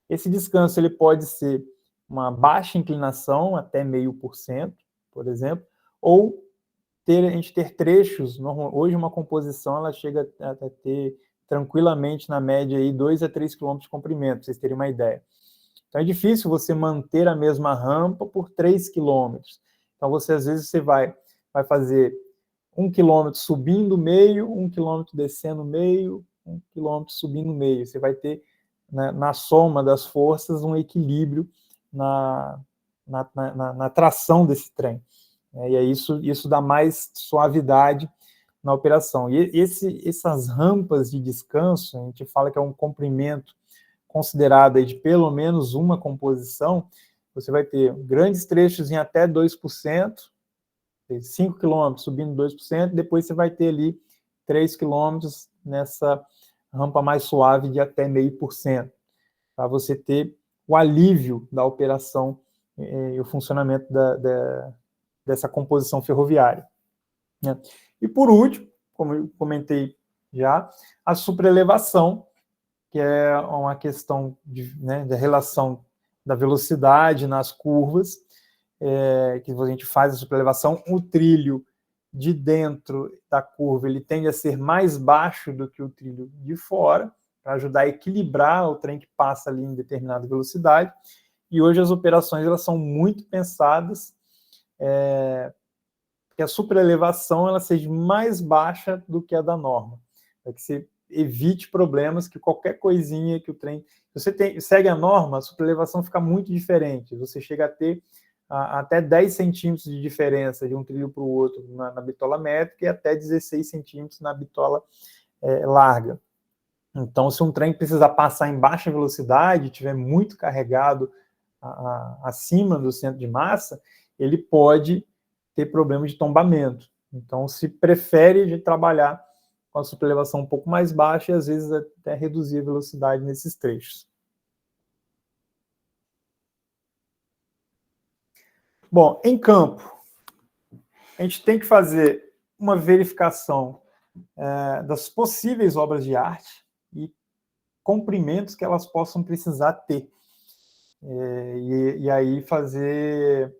Esse descanso ele pode ser uma baixa inclinação, até 0,5%, por exemplo, ou a gente ter trechos, hoje uma composição ela chega a ter tranquilamente, na média, aí, 2 a 3 km de comprimento, para vocês terem uma ideia. Então é difícil você manter a mesma rampa por 3 km. Então você, às vezes, vai fazer 1 km subindo meio, 1 km descendo meio, 1 km subindo meio. Você vai ter, né, na soma das forças, um equilíbrio na tração desse trem. E aí isso dá mais suavidade na operação. E essas rampas de descanso, a gente fala que é um comprimento considerado de pelo menos uma composição, você vai ter grandes trechos em até 2%, 5 km subindo 2%, depois você vai ter ali 3 km nessa rampa mais suave de até 0,5%, para você ter o alívio da operação e o funcionamento dessa composição ferroviária. Né? E por último, como eu comentei já, a supraelevação, que é uma questão da relação da velocidade nas curvas, que a gente faz a supraelevação, o trilho de dentro da curva ele tende a ser mais baixo do que o trilho de fora, para ajudar a equilibrar o trem que passa ali em determinada velocidade, e hoje as operações elas são muito pensadas que a supraelevação ela seja mais baixa do que a da norma, para que você evite problemas, que qualquer coisinha que o trem... Se você segue a norma, a supraelevação fica muito diferente, você chega a ter até 10 centímetros de diferença de um trilho para o outro na bitola métrica e até 16 centímetros na bitola larga. Então, se um trem precisar passar em baixa velocidade, estiver muito carregado acima do centro de massa, ele pode ter problema de tombamento. Então, se prefere de trabalhar com a supraelevação um pouco mais baixa e, às vezes, até reduzir a velocidade nesses trechos. Bom, em campo, a gente tem que fazer uma verificação das possíveis obras de arte e comprimentos que elas possam precisar ter. E aí fazer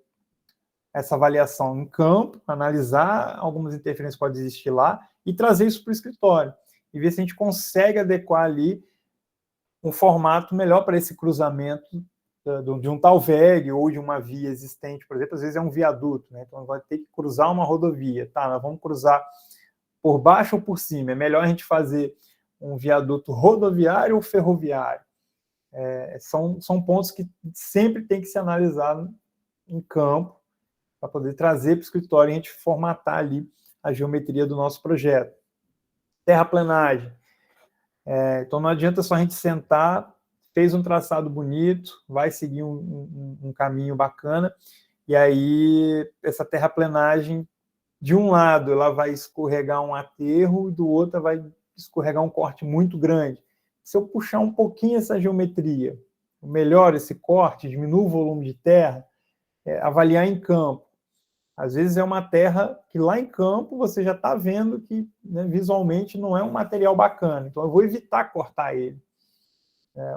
essa avaliação em campo, analisar algumas interferências que podem existir lá e trazer isso para o escritório. E ver se a gente consegue adequar ali um formato melhor para esse cruzamento de um tal VEG ou de uma via existente, por exemplo, às vezes é um viaduto, né? Então vai ter que cruzar uma rodovia. Tá, nós vamos cruzar por baixo ou por cima? É melhor a gente fazer um viaduto rodoviário ou ferroviário? São pontos que sempre tem que se analisar em campo para poder trazer para o escritório e a gente formatar ali a geometria do nosso projeto. Terraplenagem. Então não adianta só a gente sentar, fez um traçado bonito, vai seguir um caminho bacana, e aí essa terraplenagem, de um lado, ela vai escorregar um aterro, e do outro vai escorregar um corte muito grande. Se eu puxar um pouquinho essa geometria, melhora esse corte, diminui o volume de terra, avaliar em campo. Às vezes é uma terra que lá em campo você já está vendo que, né, visualmente não é um material bacana, então eu vou evitar cortar ele.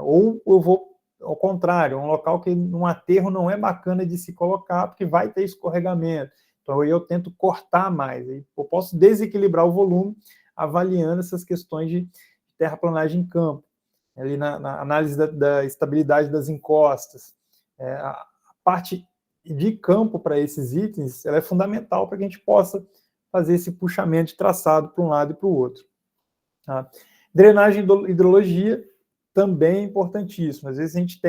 Ou eu vou, ao contrário, um local que um aterro não é bacana de se colocar, porque vai ter escorregamento. Então eu tento cortar mais. Eu posso desequilibrar o volume avaliando essas questões de terraplanagem em campo. Ali na análise da estabilidade das encostas. A parte de campo para esses itens ela é fundamental para que a gente possa fazer esse puxamento de traçado para um lado e para o outro. Tá? Drenagem e hidrologia também é importantíssimo. Às vezes a gente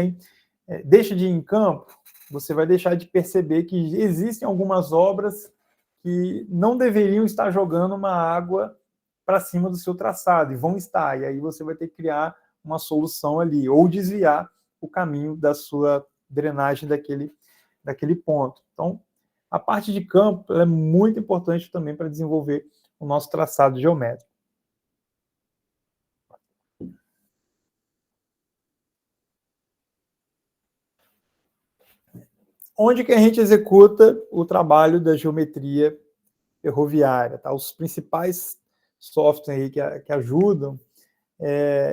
deixa de ir em campo, você vai deixar de perceber que existem algumas obras que não deveriam estar jogando uma água para cima do seu traçado, e vão estar, e aí você vai ter que criar uma solução ali, ou desviar o caminho da sua drenagem daquele ponto. Então, a parte de campo é muito importante também para desenvolver o nosso traçado geométrico. Onde que a gente executa o trabalho da geometria ferroviária? Tá? Os principais softwares aí que ajudam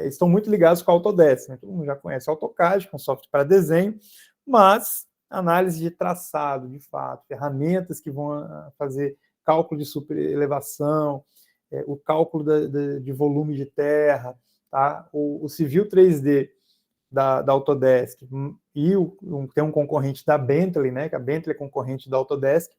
estão muito ligados com a Autodesk. Né? Todo mundo já conhece o AutoCAD, que é um software para desenho, mas análise de traçado, de fato, ferramentas que vão fazer cálculo de superelevação, o cálculo de volume de terra, tá? O Civil 3D da Autodesk, e tem um concorrente da Bentley, né, que a Bentley é concorrente da Autodesk.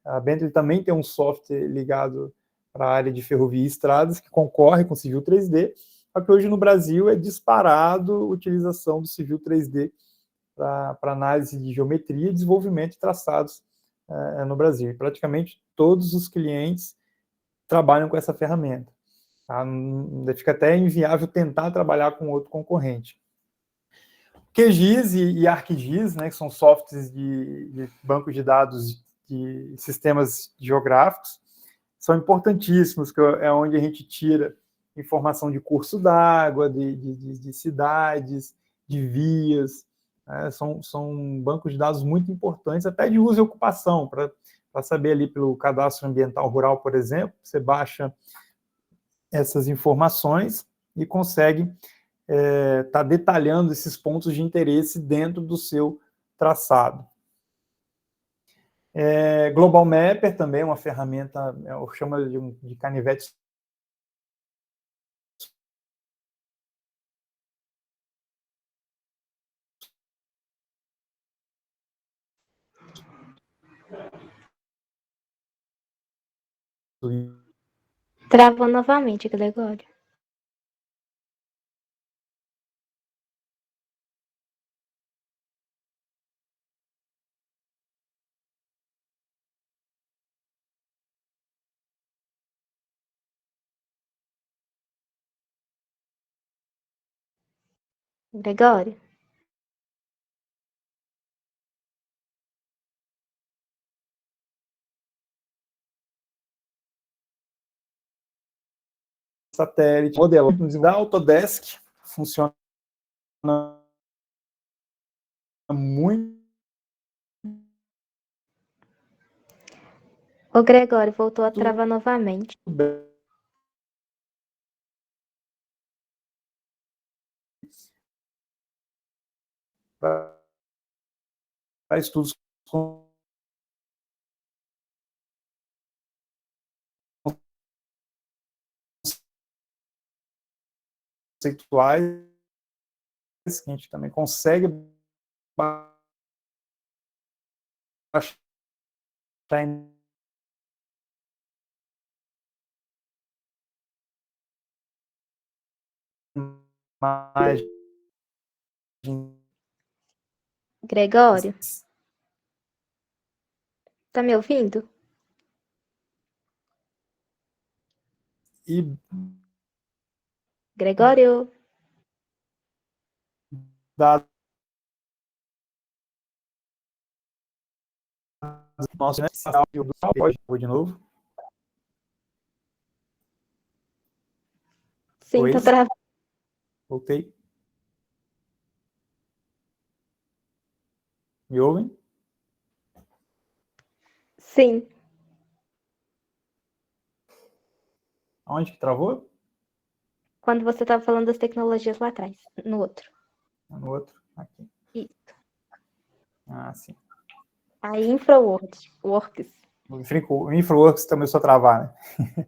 A Bentley também tem um software ligado para a área de ferrovia e estradas, que concorre com o Civil 3D, só que hoje no Brasil é disparado a utilização do Civil 3D para análise de geometria, desenvolvimento de traçados no Brasil. E praticamente todos os clientes trabalham com essa ferramenta. Tá? Fica até inviável tentar trabalhar com outro concorrente. QGIS e ArcGIS, né, que são softwares de banco de dados de sistemas geográficos, são importantíssimos, que é onde a gente tira informação de curso d'água, de cidades, de vias. Né, são bancos de dados muito importantes, até de uso e ocupação, para saber ali pelo cadastro ambiental rural, por exemplo, você baixa essas informações e consegue está detalhando esses pontos de interesse dentro do seu traçado. Global Mapper também é uma ferramenta, eu chamo de canivete Travou novamente, Gregório. Gregório? satélite, modelo da Autodesk, funciona muito O Gregório voltou a travar novamente. bem para estudos conceituais, que a gente também consegue baixar imagem. Gregório? Tá me ouvindo? E Gregório? dados nosso, né? Vou de novo. Sim, Oi? tá travado. Voltei. Me ouvem? Sim. Aonde que travou? Quando você estava falando das tecnologias lá atrás, no outro. No outro. Aqui. Isso. Ah, sim. A InfraWorks. O InfraWorks começou a travar, né?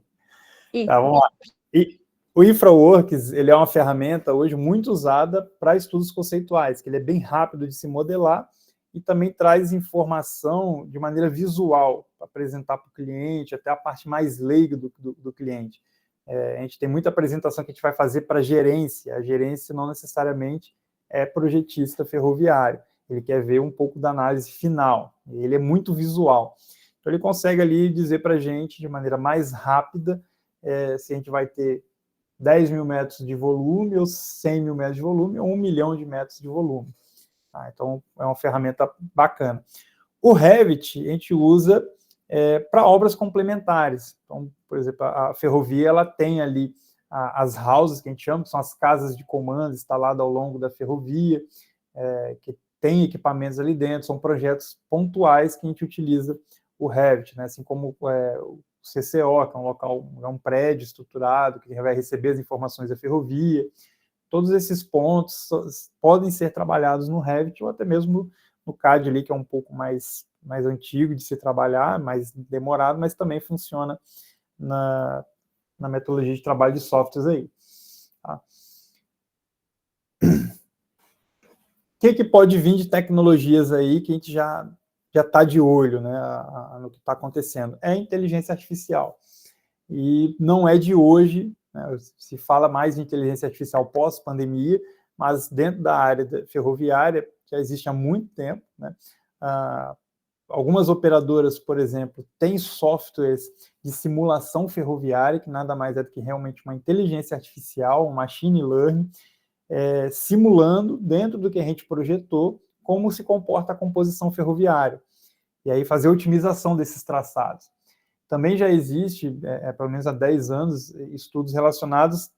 Isso. Tá, vamos lá. E o InfraWorks, ele é uma ferramenta hoje muito usada para estudos conceituais, que ele é bem rápido de se modelar e também traz informação de maneira visual para apresentar para o cliente, até a parte mais leiga do cliente. A gente tem muita apresentação que a gente vai fazer para a gerência não necessariamente é projetista ferroviário, ele quer ver um pouco da análise final, ele é muito visual. Então ele consegue ali dizer para a gente de maneira mais rápida se a gente vai ter 10 mil metros de volume, ou 100 mil metros de volume, ou 1 milhão de metros de volume. Tá? Então, é uma ferramenta bacana. O Revit, a gente usa para obras complementares. Então, por exemplo, a ferrovia, ela tem ali as houses, que a gente chama, que são as casas de comando instaladas ao longo da ferrovia, que tem equipamentos ali dentro, são projetos pontuais que a gente utiliza o Revit, né? Assim como o CCO, que é um local, é um prédio estruturado, que vai receber as informações da ferrovia. Todos esses pontos podem ser trabalhados no Revit ou até mesmo no CAD ali, que é um pouco mais antigo de se trabalhar, mais demorado, mas também funciona na metodologia de trabalho de softwares aí. Tá? O que pode vir de tecnologias aí que a gente já está de olho, né, no que está acontecendo? É a inteligência artificial. E não é de hoje, né, se fala mais de inteligência artificial pós-pandemia, mas dentro da área ferroviária já existe há muito tempo, né? Algumas operadoras, por exemplo, têm softwares de simulação ferroviária, que nada mais é do que realmente uma inteligência artificial, um machine learning, simulando, dentro do que a gente projetou, como se comporta a composição ferroviária. E aí fazer a otimização desses traçados. Também já existe, pelo menos há 10 anos, estudos relacionados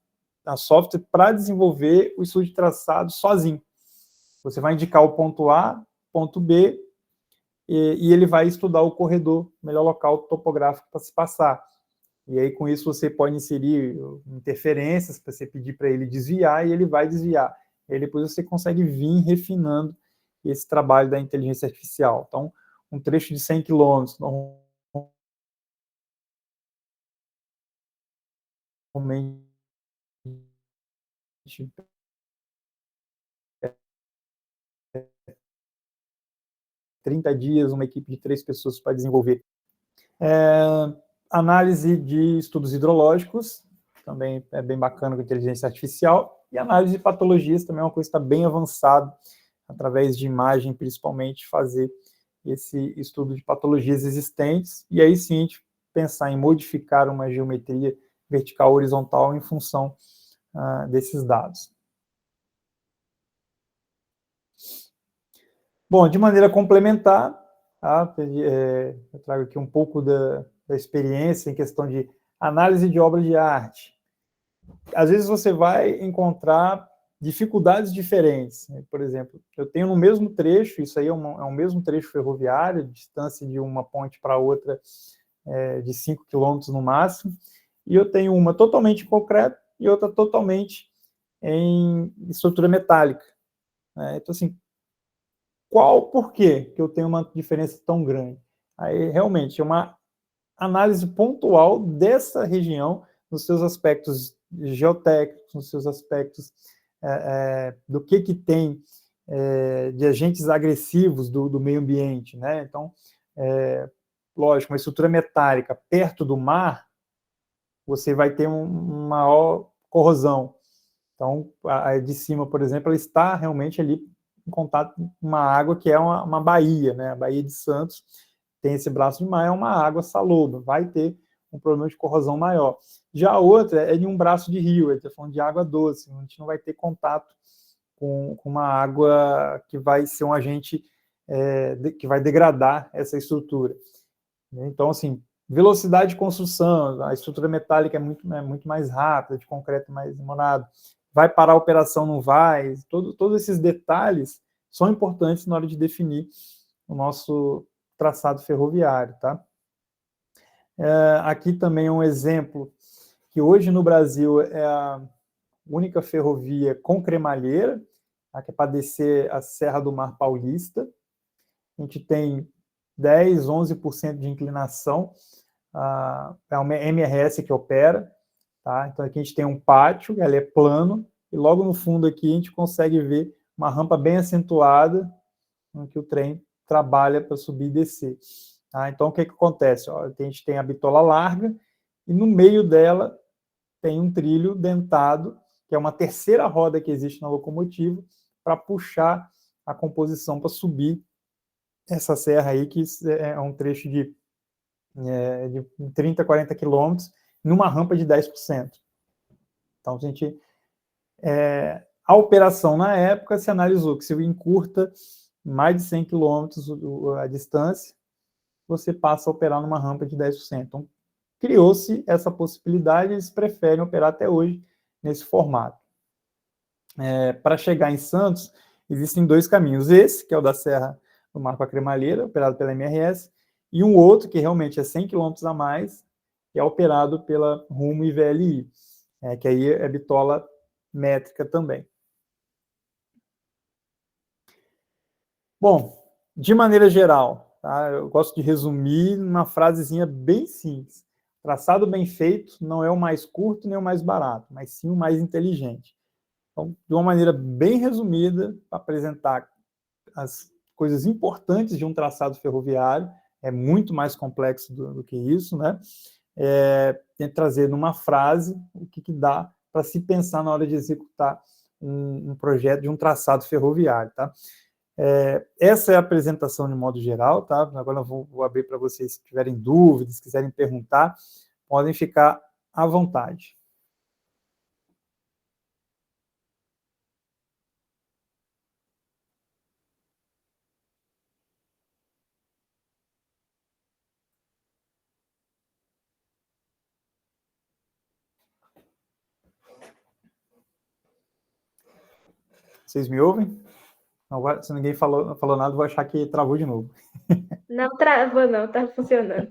a software para desenvolver o estudo de traçado sozinho. Você vai indicar o ponto A, ponto B, e ele vai estudar o corredor, o melhor local topográfico para se passar. E aí, com isso, você pode inserir interferências para você pedir para ele desviar, e ele vai desviar. E aí, depois você consegue vir refinando esse trabalho da inteligência artificial. Então, um trecho de 100 quilômetros, normalmente 30 dias, uma equipe de 3 pessoas para desenvolver. Análise de estudos hidrológicos, também é bem bacana com inteligência artificial, e análise de patologias também é uma coisa que está bem avançada, através de imagem, principalmente, fazer esse estudo de patologias existentes, e aí sim a gente pensar em modificar uma geometria vertical horizontal em função desses dados. Bom, de maneira complementar, eu trago aqui um pouco da experiência em questão de análise de obra de arte. Às vezes você vai encontrar dificuldades diferentes. Por exemplo, eu tenho no mesmo trecho, isso aí é um mesmo trecho ferroviário, distância de uma ponte para outra de 5 quilômetros no máximo, e eu tenho uma totalmente em concreto e outra totalmente em estrutura metálica. Então, assim, por que eu tenho uma diferença tão grande? Aí, realmente, é uma análise pontual dessa região, nos seus aspectos geotécnicos, nos seus aspectos do que tem de agentes agressivos do meio ambiente, né? Então, lógico, uma estrutura metálica perto do mar, você vai ter uma maior corrosão. Então, a de cima, por exemplo, ela está realmente ali em contato com uma água que é uma baía, né? A Baía de Santos tem esse braço de mar, é uma água salobra, vai ter um problema de corrosão maior. Já a outra é de um braço de rio, ele está falando de água doce, a gente não vai ter contato com uma água que vai ser um agente que vai degradar essa estrutura. Então, assim, velocidade de construção, a estrutura metálica é muito mais rápida, de concreto mais demorado. Vai parar a operação, não vai? Todos esses detalhes são importantes na hora de definir o nosso traçado ferroviário, tá? Aqui também um exemplo, que hoje no Brasil é a única ferrovia com cremalheira, tá? Que é para descer a Serra do Mar Paulista. A gente tem 10, 11% de inclinação, é uma MRS que opera, tá? Então aqui a gente tem um pátio, ele é plano, e logo no fundo aqui a gente consegue ver uma rampa bem acentuada, em que o trem trabalha para subir e descer. Tá? Então o que acontece? Ó, a gente tem a bitola larga, e no meio dela tem um trilho dentado, que é uma terceira roda que existe na locomotiva, para puxar a composição para subir essa serra aí, que é um trecho de 30, 40 quilômetros, numa rampa de 10%. Então, a operação na época se analisou que se encurta mais de 100 quilômetros a distância, você passa a operar numa rampa de 10%. Então, criou-se essa possibilidade, eles preferem operar até hoje nesse formato. Para chegar em Santos, existem dois caminhos. Esse, que é o da Serra do Mar para Cremalheira, operado pela MRS, e um outro, que realmente é 100 km a mais, que é operado pela Rumo e VLI, que aí é bitola métrica também. Bom, de maneira geral, tá? Eu gosto de resumir numa frasezinha bem simples. Traçado bem feito não é o mais curto nem o mais barato, mas sim o mais inteligente. Então, de uma maneira bem resumida, para apresentar as coisas importantes de um traçado ferroviário, é muito mais complexo do que isso, né? Tem que trazer numa frase o que dá para se pensar na hora de executar um projeto de um traçado ferroviário, tá? Essa é a apresentação de modo geral, tá? Agora eu vou abrir para vocês, se tiverem dúvidas, se quiserem perguntar, podem ficar à vontade. Vocês me ouvem? Não, se ninguém falou nada, eu vou achar que travou de novo. Não travou, não, tá funcionando.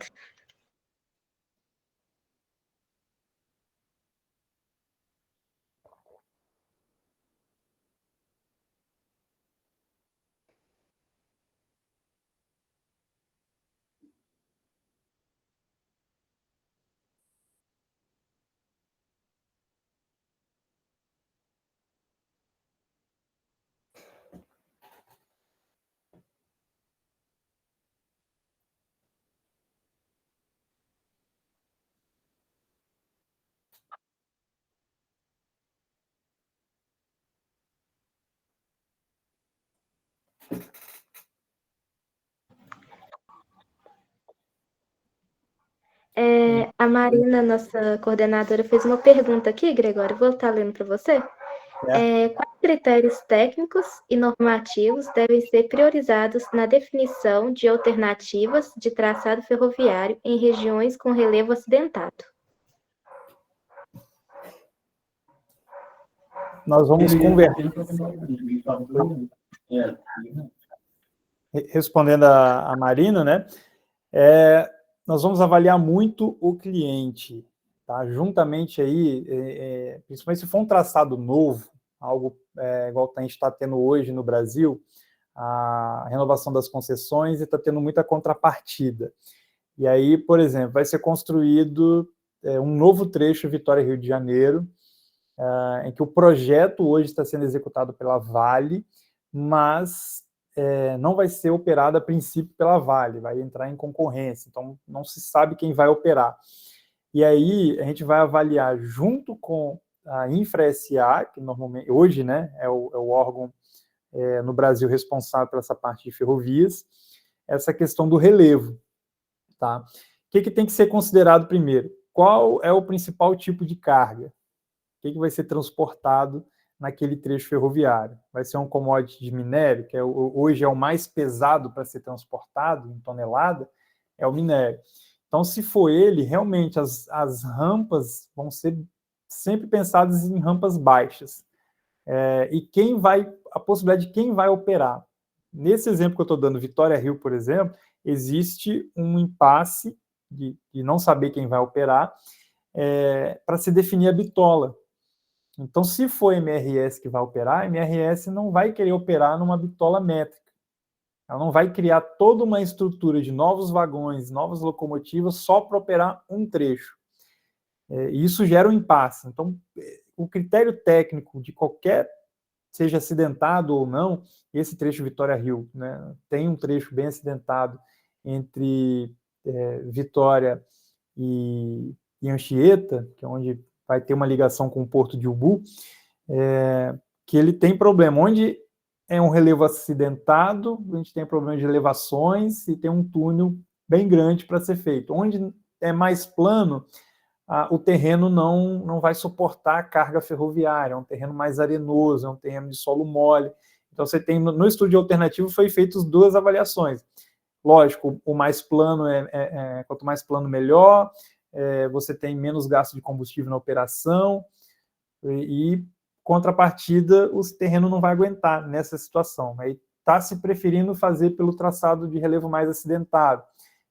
A Marina, nossa coordenadora, fez uma pergunta aqui, Gregório, vou estar lendo para você. Quais critérios técnicos e normativos devem ser priorizados na definição de alternativas de traçado ferroviário em regiões com relevo acidentado? Nós vamos conversar. Respondendo a Marina, né? Nós vamos avaliar muito o cliente, tá? Juntamente aí, principalmente se for um traçado novo, algo igual a gente está tendo hoje no Brasil, a renovação das concessões, e está tendo muita contrapartida. E aí, por exemplo, vai ser construído um novo trecho Vitória-Rio de Janeiro, em que o projeto hoje está sendo executado pela Vale, mas não vai ser operado a princípio pela Vale, vai entrar em concorrência, então não se sabe quem vai operar. E aí a gente vai avaliar junto com a Infra-SA, que normalmente, hoje, né, é o órgão no Brasil responsável por essa parte de ferrovias, essa questão do relevo. Tá? O que tem que ser considerado primeiro? Qual é o principal tipo de carga? O que vai ser transportado naquele trecho ferroviário. Vai ser um commodity de minério, que hoje é o mais pesado para ser transportado em tonelada, é o minério. Então, se for ele, realmente as rampas vão ser sempre pensadas em rampas baixas. E a possibilidade de quem vai operar. Nesse exemplo que eu estou dando, Vitória Rio, por exemplo, existe um impasse de não saber quem vai operar para se definir a bitola. Então, se for a MRS que vai operar, a MRS não vai querer operar numa bitola métrica. Ela não vai criar toda uma estrutura de novos vagões, novas locomotivas, só para operar um trecho. E isso gera um impasse. Então, o critério técnico de qualquer, seja acidentado ou não, esse trecho Vitória-Rio, né, tem um trecho bem acidentado entre Vitória e Anchieta, que é onde vai ter uma ligação com o Porto de Ubu, que ele tem problema. Onde é um relevo acidentado, a gente tem problema de elevações e tem um túnel bem grande para ser feito. Onde é mais plano, o terreno não vai suportar a carga ferroviária, é um terreno mais arenoso, é um terreno de solo mole. Então, você tem, no estudo alternativo, foi feitas 2 avaliações. Lógico, o mais plano quanto mais plano, melhor, você tem menos gasto de combustível na operação, e contrapartida, o terreno não vai aguentar nessa situação. Aí está se preferindo fazer pelo traçado de relevo mais acidentado.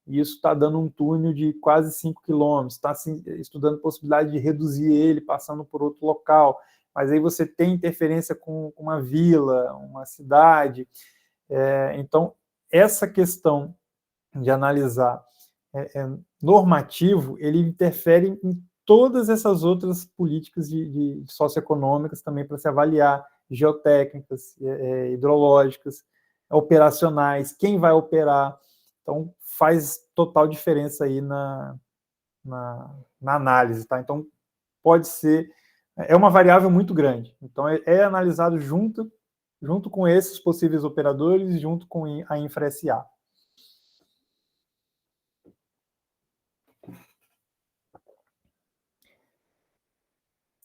E isso está dando um túnel de quase 5 quilômetros, está estudando a possibilidade de reduzir ele, passando por outro local. Mas aí você tem interferência com uma vila, uma cidade. Então, essa questão de analisar normativo, ele interfere em todas essas outras políticas de socioeconômicas também para se avaliar, geotécnicas, hidrológicas, operacionais, quem vai operar. Então, faz total diferença aí na análise, tá? Então, pode ser... É uma variável muito grande. Então, é analisado junto com esses possíveis operadores, junto com a Infra SA.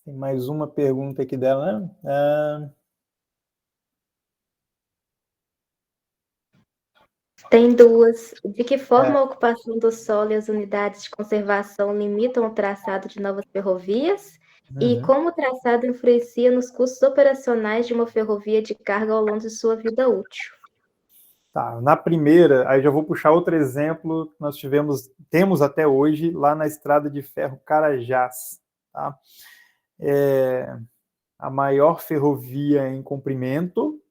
Tem mais uma pergunta aqui dela, né? Tem 2. De que forma a ocupação do solo e as unidades de conservação limitam o traçado de novas ferrovias? E como o traçado influencia nos custos operacionais de uma ferrovia de carga ao longo de sua vida útil? Tá, na primeira, aí já vou puxar outro exemplo que nós temos até hoje, lá na Estrada de Ferro Carajás. Tá? A maior ferrovia em comprimento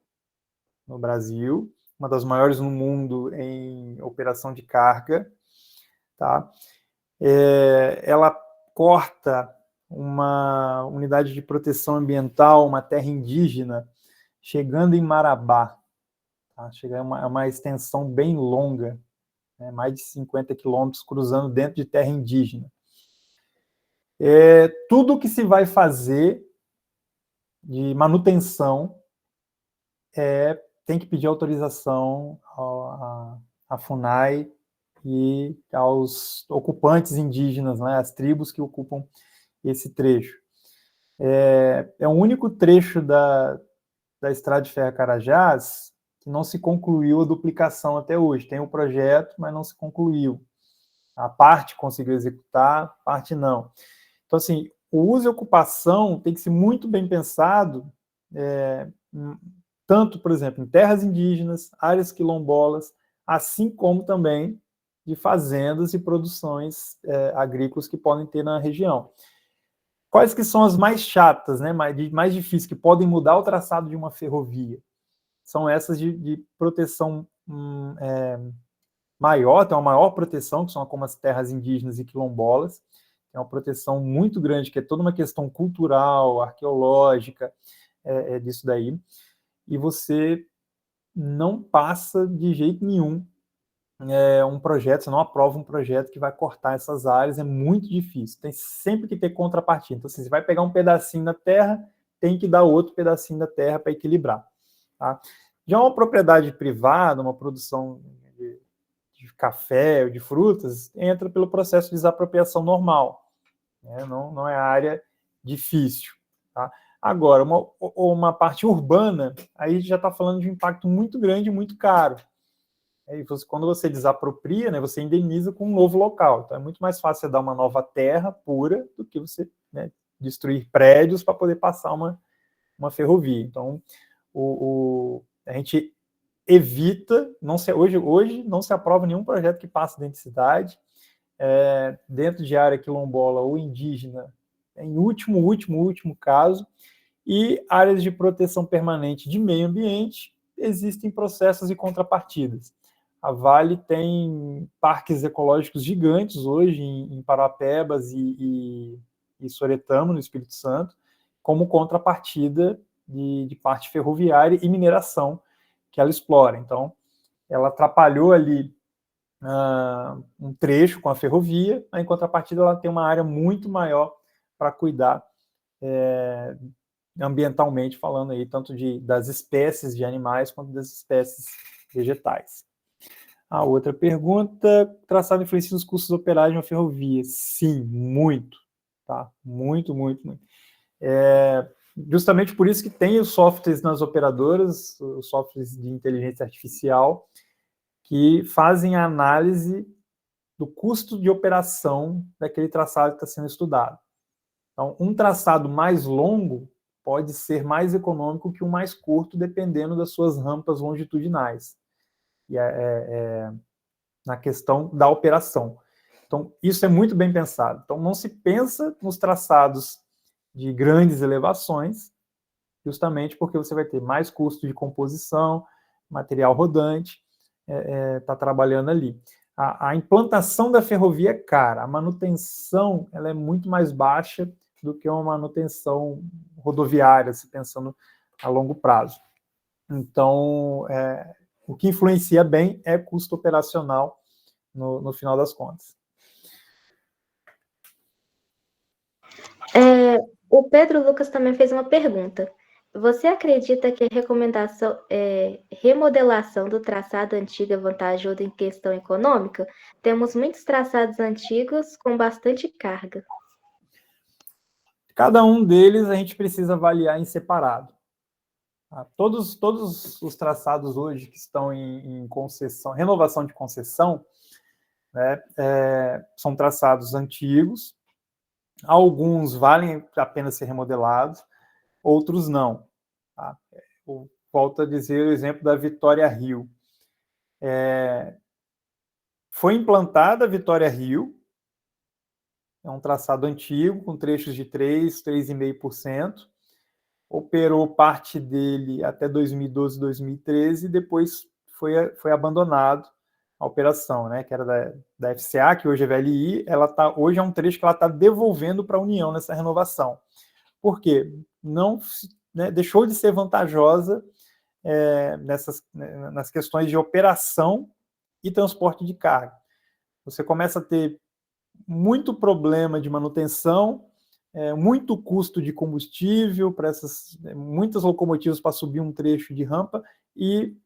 no Brasil, uma das maiores no mundo em operação de carga. Tá? Ela corta uma unidade de proteção ambiental, uma terra indígena, chegando em Marabá. Tá? Chega a uma extensão bem longa, né? Mais de 50 quilômetros, cruzando dentro de terra indígena. Tudo que se vai fazer de manutenção tem que pedir autorização à FUNAI e aos ocupantes indígenas, né, as tribos que ocupam esse trecho. É o único trecho da Estrada de Ferro Carajás que não se concluiu a duplicação até hoje. Tem o projeto, mas não se concluiu. A parte conseguiu executar, a parte não. Então, assim, o uso e ocupação tem que ser muito bem pensado, tanto, por exemplo, em terras indígenas, áreas quilombolas, assim como também de fazendas e produções agrícolas que podem ter na região. Quais que são as mais chatas, né, mais difíceis, que podem mudar o traçado de uma ferrovia? São essas de proteção maior, tem uma maior proteção, que são como as terras indígenas e quilombolas. É uma proteção muito grande, que é toda uma questão cultural, arqueológica, disso daí. E você não passa de jeito nenhum um projeto, você não aprova um projeto que vai cortar essas áreas, é muito difícil. Tem sempre que ter contrapartida. Então, assim, você vai pegar um pedacinho da terra, tem que dar outro pedacinho da terra para equilibrar. Tá? Já uma propriedade privada, uma produção de café ou de frutas, entra pelo processo de desapropriação normal. Né? Não é área difícil. Tá? Agora, uma parte urbana, aí já está falando de um impacto muito grande e muito caro. Aí quando você desapropria, né, você indeniza com um novo local. Então é muito mais fácil você dar uma nova terra pura do que você, né, destruir prédios para poder passar uma ferrovia. Então a gente evita, hoje não se aprova nenhum projeto que passe dentro de cidade, dentro de área quilombola ou indígena, em último caso, e áreas de proteção permanente de meio ambiente, existem processos e contrapartidas. A Vale tem parques ecológicos gigantes hoje em Parapebas e Soretama, no Espírito Santo, como contrapartida de parte ferroviária e mineração que ela explora. Então, ela atrapalhou ali um trecho com a ferrovia, em contrapartida ela tem uma área muito maior para cuidar ambientalmente falando aí, tanto das espécies de animais quanto das espécies vegetais. A outra pergunta, traçado influencia nos custos operários de uma ferrovia? Sim, muito, tá? Muito. Justamente por isso que tem os softwares nas operadoras, os softwares de inteligência artificial, que fazem a análise do custo de operação daquele traçado que está sendo estudado. Então, um traçado mais longo pode ser mais econômico que um mais curto, dependendo das suas rampas longitudinais. E na questão da operação. Então, isso é muito bem pensado. Então, não se pensa nos traçados de grandes elevações, justamente porque você vai ter mais custo de composição, material rodante, está trabalhando ali. A implantação da ferrovia é cara, a manutenção ela é muito mais baixa do que uma manutenção rodoviária, se pensando a longo prazo. Então, o que influencia bem é custo operacional no final das contas. O Pedro Lucas também fez uma pergunta. Você acredita que a remodelação do traçado antigo é vantajoso em questão econômica? Temos muitos traçados antigos com bastante carga. Cada um deles a gente precisa avaliar em separado. Todos os traçados hoje que estão em concessão, renovação de concessão, né, são traçados antigos, alguns valem a pena ser remodelados, outros não. Tá? Volto a dizer o exemplo da Vitória Rio. Foi implantada a Vitória Rio, é um traçado antigo, com trechos de 3,5%, operou parte dele até 2012, 2013, e depois foi abandonado a operação, né, que era da FCA, que hoje é VLI, hoje é um trecho que ela está devolvendo para a União nessa renovação. Por quê? Deixou de ser vantajosa nas questões de operação e transporte de carga. Você começa a ter muito problema de manutenção, muito custo de combustível para muitas locomotivas para subir um trecho de rampa e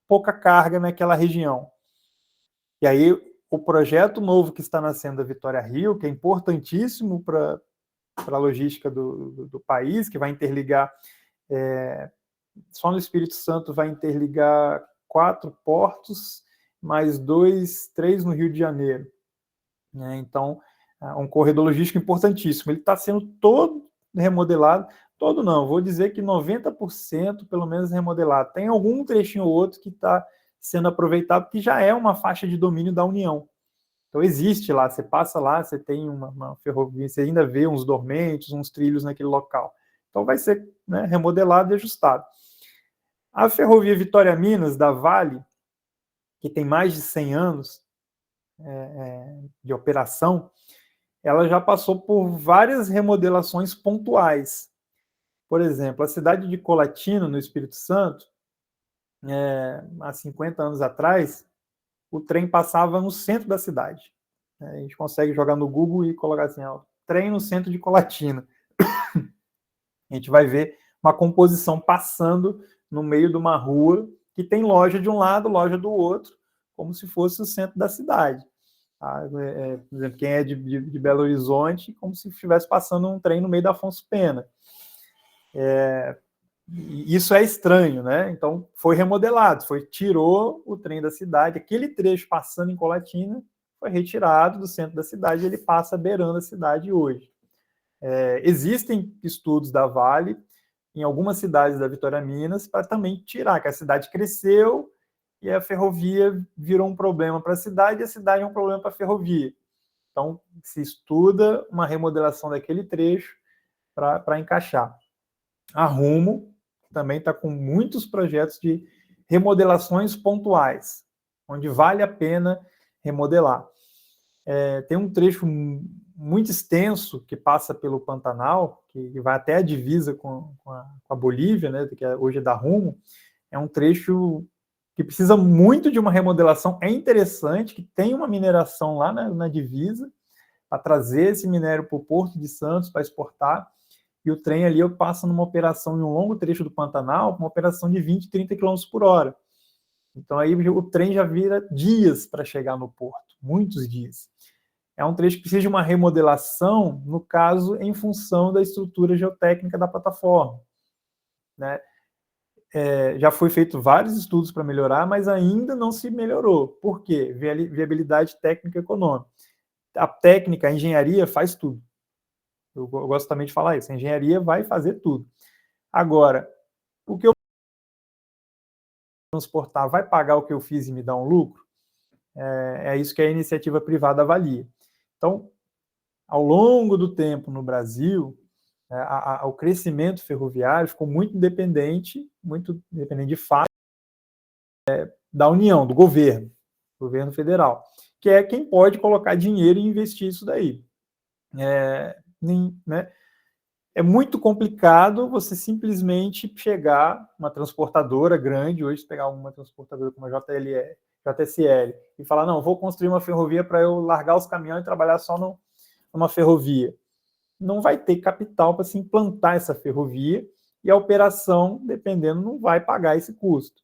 pouca carga naquela região. E aí o projeto novo que está nascendo da Vitória Rio, que é importantíssimo para a logística do país, que vai interligar, só no Espírito Santo vai interligar 4 portos, mais 3 no Rio de Janeiro. Então, um corredor logístico importantíssimo. Ele está sendo todo remodelado, todo não, vou dizer que 90% pelo menos remodelado. Tem algum trechinho ou outro que está sendo aproveitado, que já é uma faixa de domínio da União. Então existe lá, você passa lá, você tem uma ferrovia, você ainda vê uns dormentes, uns trilhos naquele local. Então vai ser, né, remodelado e ajustado. A ferrovia Vitória Minas, da Vale, que tem mais de 100 anos de operação, ela já passou por várias remodelações pontuais. Por exemplo, a cidade de Colatina, no Espírito Santo, há 50 anos atrás, o trem passava no centro da cidade. A gente consegue jogar no Google e colocar assim, trem no centro de Colatina. A gente vai ver uma composição passando no meio de uma rua que tem loja de um lado, loja do outro, como se fosse o centro da cidade. Por exemplo, quem é de Belo Horizonte, como se estivesse passando um trem no meio da Afonso Pena. Isso é estranho, né? Então, foi remodelado, tirou o trem da cidade, aquele trecho passando em Colatina foi retirado do centro da cidade, ele passa beirando a cidade hoje. Existem estudos da Vale em algumas cidades da Vitória Minas para também tirar, que a cidade cresceu e a ferrovia virou um problema para a cidade e a cidade é um problema para a ferrovia. Então, se estuda uma remodelação daquele trecho para encaixar. A Rumo também está com muitos projetos de remodelações pontuais, onde vale a pena remodelar. Tem um trecho muito extenso que passa pelo Pantanal, que vai até a divisa com a Bolívia, né, que hoje é da Rumo. É um trecho que precisa muito de uma remodelação. É interessante que tem uma mineração lá na divisa para trazer esse minério para o Porto de Santos para exportar. E o trem ali passa numa operação em um longo trecho do Pantanal, uma operação de 20, 30 km por hora. Então aí o trem já vira dias para chegar no porto, muitos dias. É um trecho que precisa de uma remodelação, no caso, em função da estrutura geotécnica da plataforma, né? Já foi feito vários estudos para melhorar, mas ainda não se melhorou. Por quê? Viabilidade técnica e econômica. A técnica, a engenharia faz tudo. Eu gosto também de falar isso. A engenharia vai fazer tudo. Agora, o que eu transportar vai pagar o que eu fiz e me dar um lucro? É isso que a iniciativa privada avalia. Então, ao longo do tempo no Brasil, o crescimento ferroviário ficou muito independente de fato da União, do governo federal, que é quem pode colocar dinheiro e investir isso daí. É muito complicado você simplesmente chegar uma transportadora grande, hoje pegar uma transportadora como a JSL, e falar, não, vou construir uma ferrovia para eu largar os caminhões e trabalhar só numa ferrovia. Não vai ter capital para se implantar essa ferrovia e a operação, dependendo, não vai pagar esse custo.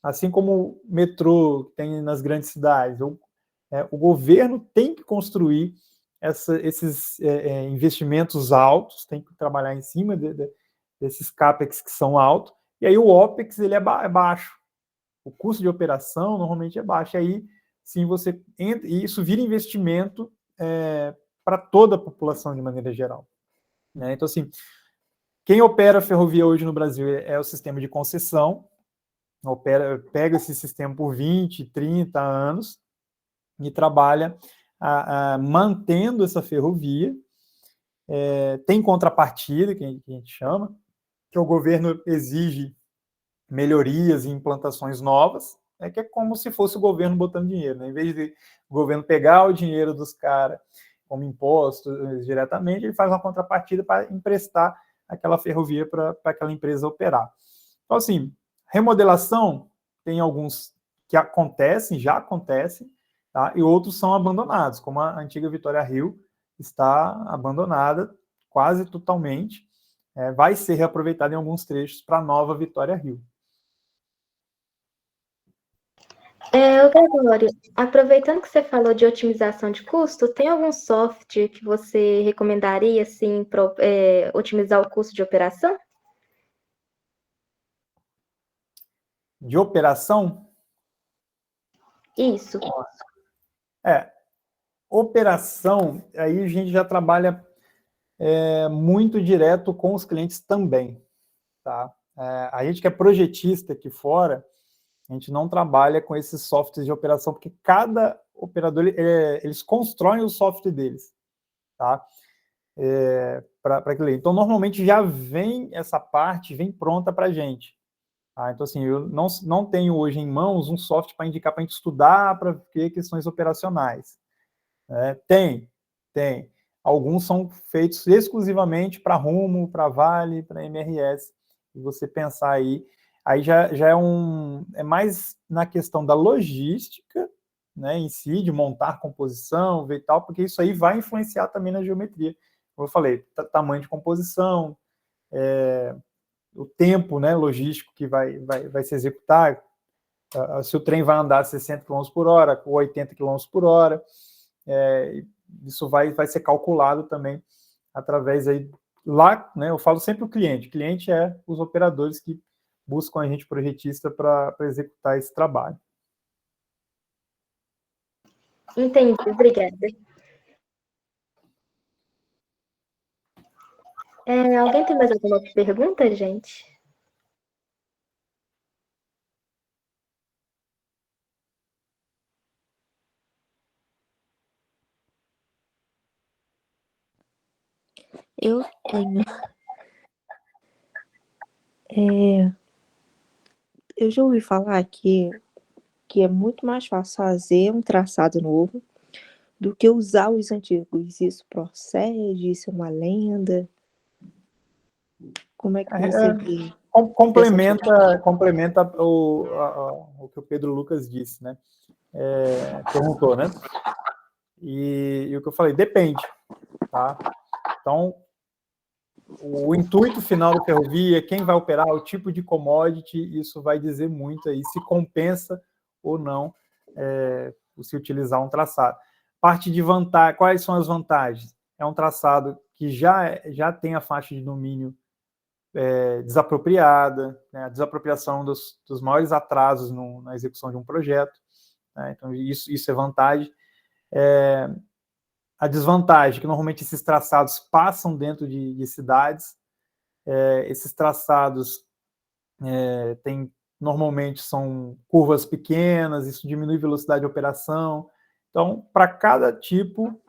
Assim como o metrô tem nas grandes cidades, o governo tem que construir esses investimentos altos, tem que trabalhar em cima desses CAPEX que são altos, e aí o OPEX ele é baixo. O custo de operação normalmente é baixo. E aí, sim, você entra, e isso vira investimento para toda a população de maneira geral. Né? Então, assim, quem opera a ferrovia hoje no Brasil é o sistema de concessão, pega esse sistema por 20, 30 anos e trabalha mantendo essa ferrovia. Tem contrapartida, que a gente chama, que o governo exige melhorias e implantações novas, que é como se fosse o governo botando dinheiro. Né? Em vez de o governo pegar o dinheiro dos caras como imposto diretamente, ele faz uma contrapartida para emprestar aquela ferrovia para aquela empresa operar. Então, assim, remodelação, tem alguns que já acontecem, tá? E outros são abandonados, como a antiga Vitória Rio está abandonada quase totalmente, vai ser reaproveitada em alguns trechos para a nova Vitória Rio. Gregório, aproveitando que você falou de otimização de custo, tem algum software que você recomendaria assim, para otimizar o custo de operação? De operação? Isso. Operação, aí a gente já trabalha muito direto com os clientes também. Tá? A gente que é projetista aqui fora, a gente não trabalha com esses softwares de operação, porque cada operador, eles constroem o software deles, tá? Para cliente. Então, normalmente já vem essa parte, vem pronta para a gente. Tá? Então, assim, eu não tenho hoje em mãos um software para indicar para a gente estudar, para ver questões operacionais. Tem. Alguns são feitos exclusivamente para Rumo, para Vale, para MRS. E você pensar aí já é mais na questão da logística, né, em si, de montar composição, ver e tal, porque isso aí vai influenciar também na geometria. Como eu falei, tamanho de composição, o tempo, né, logístico que vai se executar, se o trem vai andar 60 km por hora ou 80 km por hora, isso vai ser calculado também através aí lá, né, eu falo sempre o cliente é os operadores que buscam a gente projetista para executar esse trabalho. Entendi, obrigada. Alguém tem mais alguma pergunta, gente? Eu tenho. Eu já ouvi falar que é muito mais fácil fazer um traçado novo do que usar os antigos. Isso procede? Isso é uma lenda? Como é que você vê? Complementa o que o Pedro Lucas disse, né? Perguntou, né? E o que eu falei, depende, tá? Então, o intuito final da ferrovia, quem vai operar, o tipo de commodity, isso vai dizer muito aí se compensa ou não se utilizar um traçado. Parte de vantagem, quais são as vantagens? É um traçado que já tem a faixa de domínio desapropriada, né? A desapropriação dos maiores atrasos na execução de um projeto, né? Então isso é vantagem. A desvantagem é que normalmente esses traçados passam dentro de cidades, esses traçados normalmente são curvas pequenas, isso diminui a velocidade de operação. Então, para cada tipo,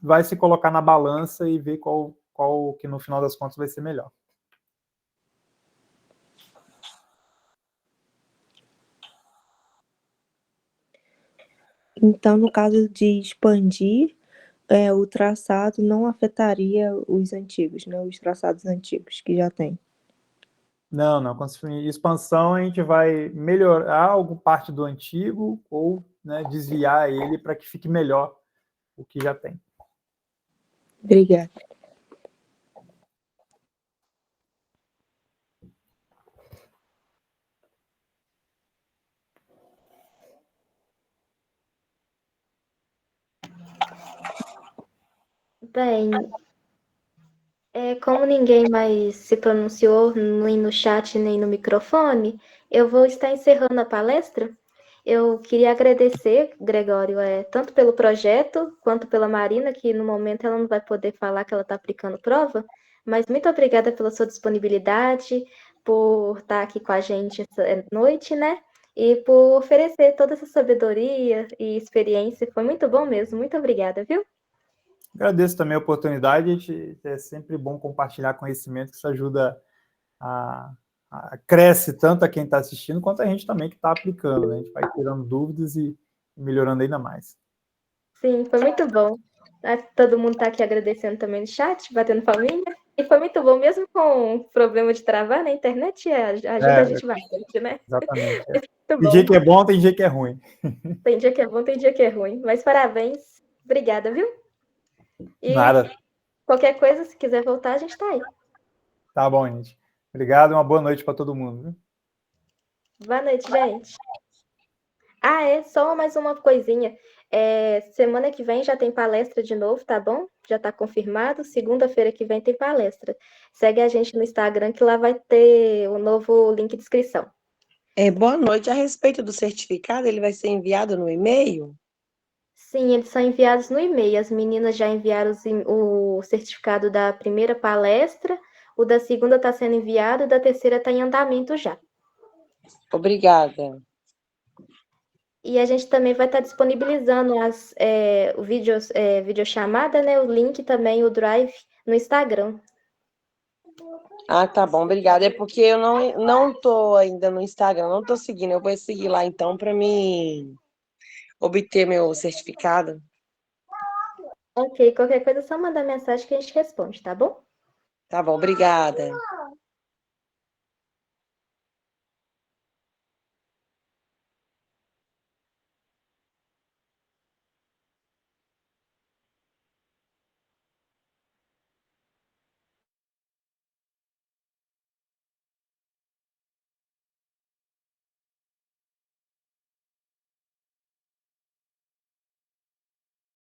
vai se colocar na balança e ver qual que no final das contas vai ser melhor. Então, no caso de expandir, o traçado não afetaria os antigos, né? Os traçados antigos que já tem. Não. Com expansão, a gente vai melhorar alguma parte do antigo ou, né, desviar ele para que fique melhor o que já tem. Obrigada. Bem, como ninguém mais se pronunciou nem no chat nem no microfone, eu vou estar encerrando a palestra. Eu queria agradecer, Gregório, tanto pelo projeto quanto pela Marina, que no momento ela não vai poder falar que ela está aplicando prova, mas muito obrigada pela sua disponibilidade, por estar aqui com a gente essa noite, né? E por oferecer toda essa sabedoria e experiência. Foi muito bom mesmo. Muito obrigada, viu? Agradeço também a oportunidade, é sempre bom compartilhar conhecimento, que isso ajuda cresce tanto a quem está assistindo, quanto a gente também que está aplicando, né? A gente vai tirando dúvidas e melhorando ainda mais. Sim, foi muito bom. Todo mundo está aqui agradecendo também no chat, batendo palminha. E foi muito bom, mesmo com problema de travar na internet, ajuda a gente bastante, né? Exatamente. Muito Tem dia bom. que é bom, tem dia que é ruim. Tem dia que é bom, tem dia que é ruim. Mas parabéns. Obrigada, viu? E Nada. qualquer coisa, se quiser voltar, a gente está aí. Tá bom, gente. Obrigado e uma boa noite para todo mundo. Viu? Boa noite, gente. Só mais uma coisinha. Semana que vem já tem palestra de novo, tá bom? Já está confirmado. Segunda-feira que vem tem palestra. Segue a gente no Instagram que lá vai ter o novo link de inscrição. Boa noite. A respeito do certificado, ele vai ser enviado no e-mail? Sim, eles são enviados no e-mail. As meninas já enviaram o certificado da primeira palestra, o da segunda está sendo enviado, o da terceira está em andamento já. Obrigada. E a gente também vai estar disponibilizando videochamada, né? O link também, o Drive, no Instagram. Tá bom, obrigada. É porque eu não tô ainda no Instagram, não tô seguindo. Eu vou seguir lá então para mim obter meu certificado. Ok, qualquer coisa é só mandar mensagem que a gente responde, tá bom? Tá bom, obrigada.